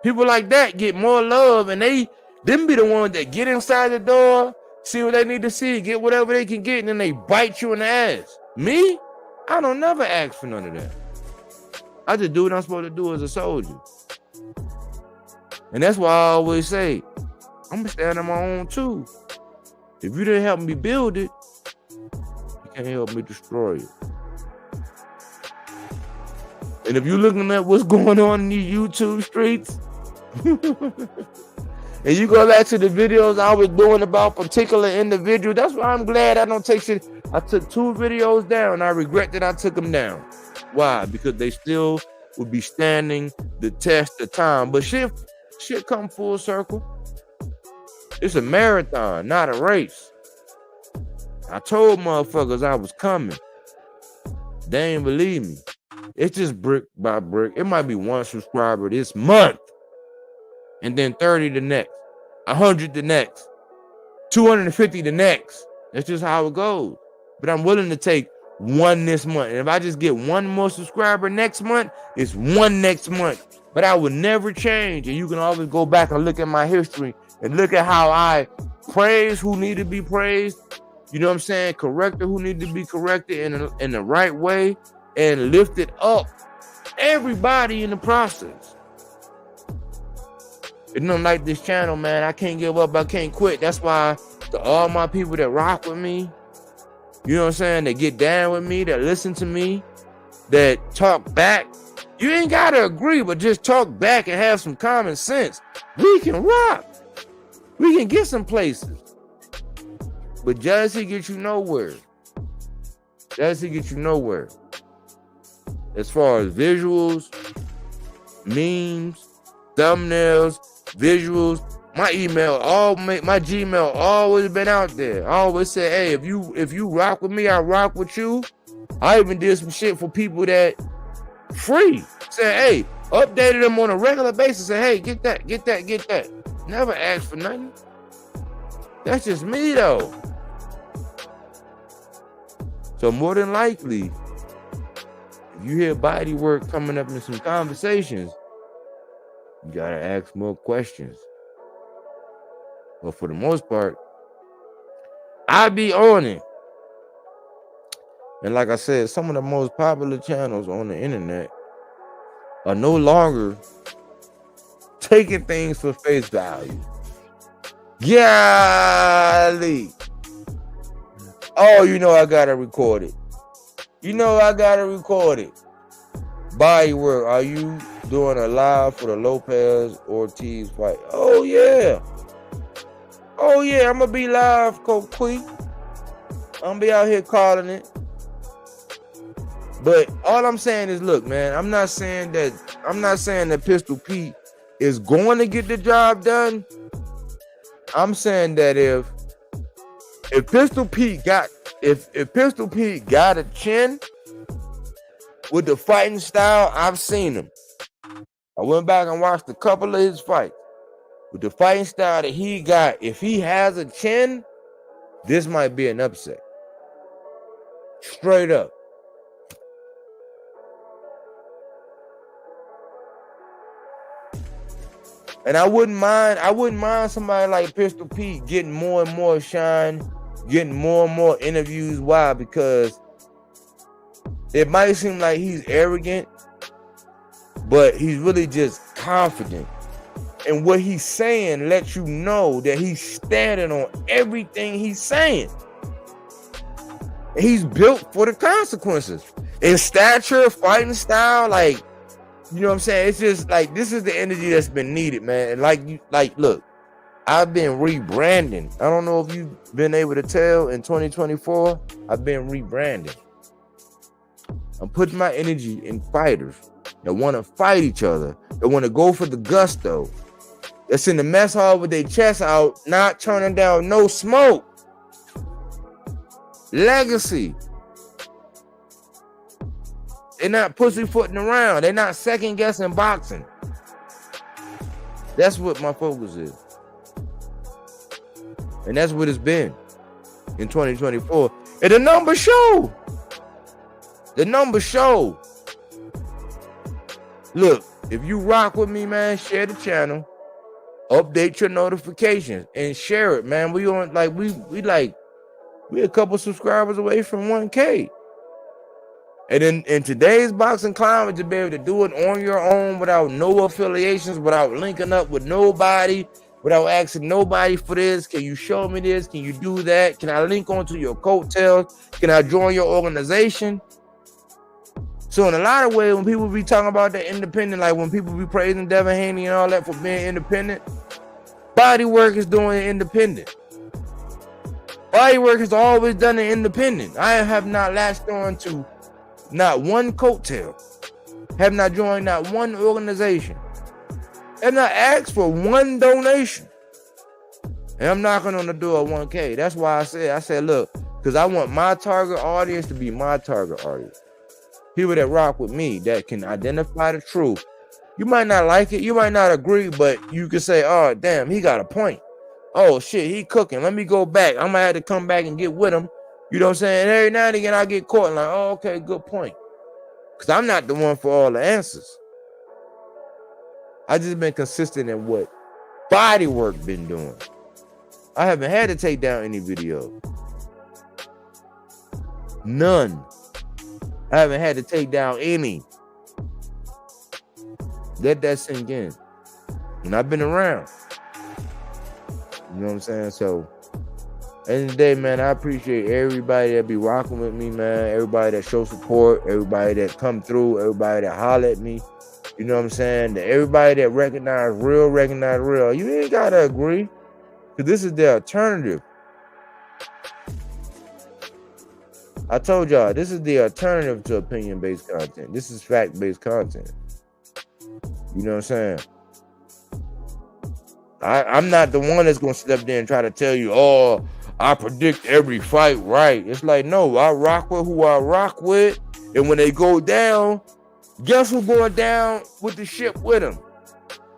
People like that get more love, and them be the ones that get inside the door, see what they need to see, get whatever they can get, and then they bite you in the ass. Me? I don't never ask for none of that. I just do what I'm supposed to do as a soldier. And that's why I always say, I'm going to stand on my own too. If you didn't help me build it, you can't help me destroy it. And if you're looking at what's going on in these YouTube streets, and you go back to the videos I was doing about particular individuals, that's why I'm glad I don't take shit. I took 2 videos down. I regret that I took them down. Why? Because they still would be standing the test of time. But shit come full circle. It's a marathon, not a race. I told motherfuckers I was coming. They ain't believe me. It's just brick by brick. It might be 1 subscriber this month, and then 30 the next, 100 the next, 250 the next. That's just how it goes. But I'm willing to take 1 this month. And if I just get 1 more subscriber next month, it's 1 next month. But I will never change. And you can always go back and look at my history and look at how I praise who need to be praised. You know what I'm saying? Corrected who need to be corrected in the right way, and lifted up everybody in the process. It's nothing like this channel, man. I can't give up. I can't quit. That's why to all my people that rock with me, you know what I'm saying, that get down with me, that listen to me, that talk back. You ain't got to agree, but just talk back and have some common sense. We can rock. We can get some places. But jealousy gets you nowhere. Jealousy gets you nowhere. As far as visuals, memes, thumbnails, visuals, my Gmail always been out there. I always say, hey, if you rock with me, I rock with you. I even did some shit for people that free. Say, hey, updated them on a regular basis. Say, hey, get that. Never ask for nothing. That's just me though. So more than likely, if you hear body work coming up in some conversations, you gotta ask more questions. But for the most part, I be on it. And like I said, some of the most popular channels on the internet are no longer taking things for face value. Golly. Oh, you know I gotta record it. Body work. Are you doing a live for the Lopez Ortiz fight? Oh yeah, I'm gonna be live, Coach Quee. I'm gonna be out here calling it. But all I'm saying is, look, man, I'm not saying that Pistol Pete is going to get the job done. I'm saying that if Pistol Pete got a chin with the fighting style, I've seen him. I went back and watched a couple of his fights. With the fighting style that he got, if he has a chin, this might be an upset. Straight up. And I wouldn't mind somebody like Pistol Pete getting more and more shine, getting more and more interviews. Why? Because it might seem like he's arrogant, but he's really just confident. And what he's saying lets you know that he's standing on everything he's saying. He's built for the consequences. In stature, fighting style, like, you know what I'm saying? It's just like, this is the energy that's been needed, man. And look, I've been rebranding. I don't know if you've been able to tell in 2024, I've been rebranding. I'm putting my energy in fighters that want to fight each other, that want to go for the gusto, that's in the mess hall with their chest out, not turning down no smoke. Legacy. They're not pussyfooting around. They're not second guessing boxing. That's what my focus is. And that's what it's been in 2024. And the numbers show. The numbers show. Look, if you rock with me, man, share the channel. Update your notifications and share it, man. We on we a couple subscribers away from 1K. And in today's boxing climate, to be able to do it on your own without no affiliations, without linking up with nobody, without asking nobody for this, can you show me this? Can you do that? Can I link onto your coattails? Can I join your organization? So in a lot of ways, when people be talking about the independent, like when people be praising Devin Haney and all that for being independent, Bodywork is doing it independent. Bodywork has always done it independent. I have not latched on to not one coattail. Have not joined not one organization. Have not asked for one donation. And I'm knocking on the door at 1K. That's why I said, look, because I want my target audience to be my target audience. People that rock with me that can identify the truth. You might not like it, you might not agree, but you can say, oh, damn, he got a point. Oh, shit, he cooking. Let me go back. I might have to come back and get with him. You know what I'm saying? And every now and again, I get caught and like, oh, okay, good point. Because I'm not the one for all the answers. I just been consistent in what body work been doing. I haven't had to take down any video. None. I haven't had to take down any. Let that sink in. And I've been around. You know what I'm saying? So, at the end of the day, man, I appreciate everybody that be rocking with me, man. Everybody that show support. Everybody that come through. Everybody that holler at me. You know what I'm saying? Everybody that recognize real. You ain't got to agree. Because this is the alternative. I told y'all, this is the alternative to opinion-based content. This is fact-based content. You know what I'm saying? I'm not the one that's going to sit up there and try to tell you, oh, I predict every fight right. It's like, no, I rock with who I rock with. And when they go down, guess who's going down with the ship with them?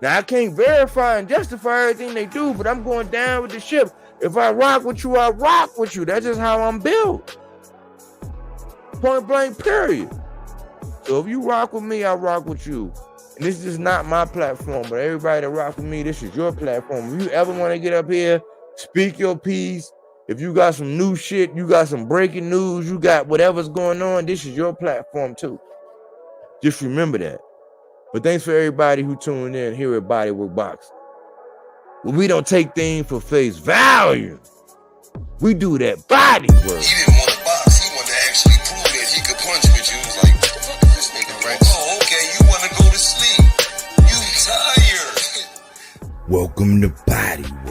Now, I can't verify and justify everything they do, but I'm going down with the ship. If I rock with you, I rock with you. That's just how I'm built. Point blank, period. So if you rock with me, I rock with you. And this is not my platform, but everybody that rock with me, this is your platform. If you ever want to get up here, speak your piece. If you got some new shit, you got some breaking news, you got whatever's going on, this is your platform too. Just remember that. But thanks for everybody who tuned in here at Bodywork Box. Well, we don't take things for face value. We do that body work. He didn't want to box. He wanted to actually prove that he could punch with you. He was like, what the fuck is this nigga, right? Oh, okay, you want to go to sleep. You tired. Welcome to Bodywork.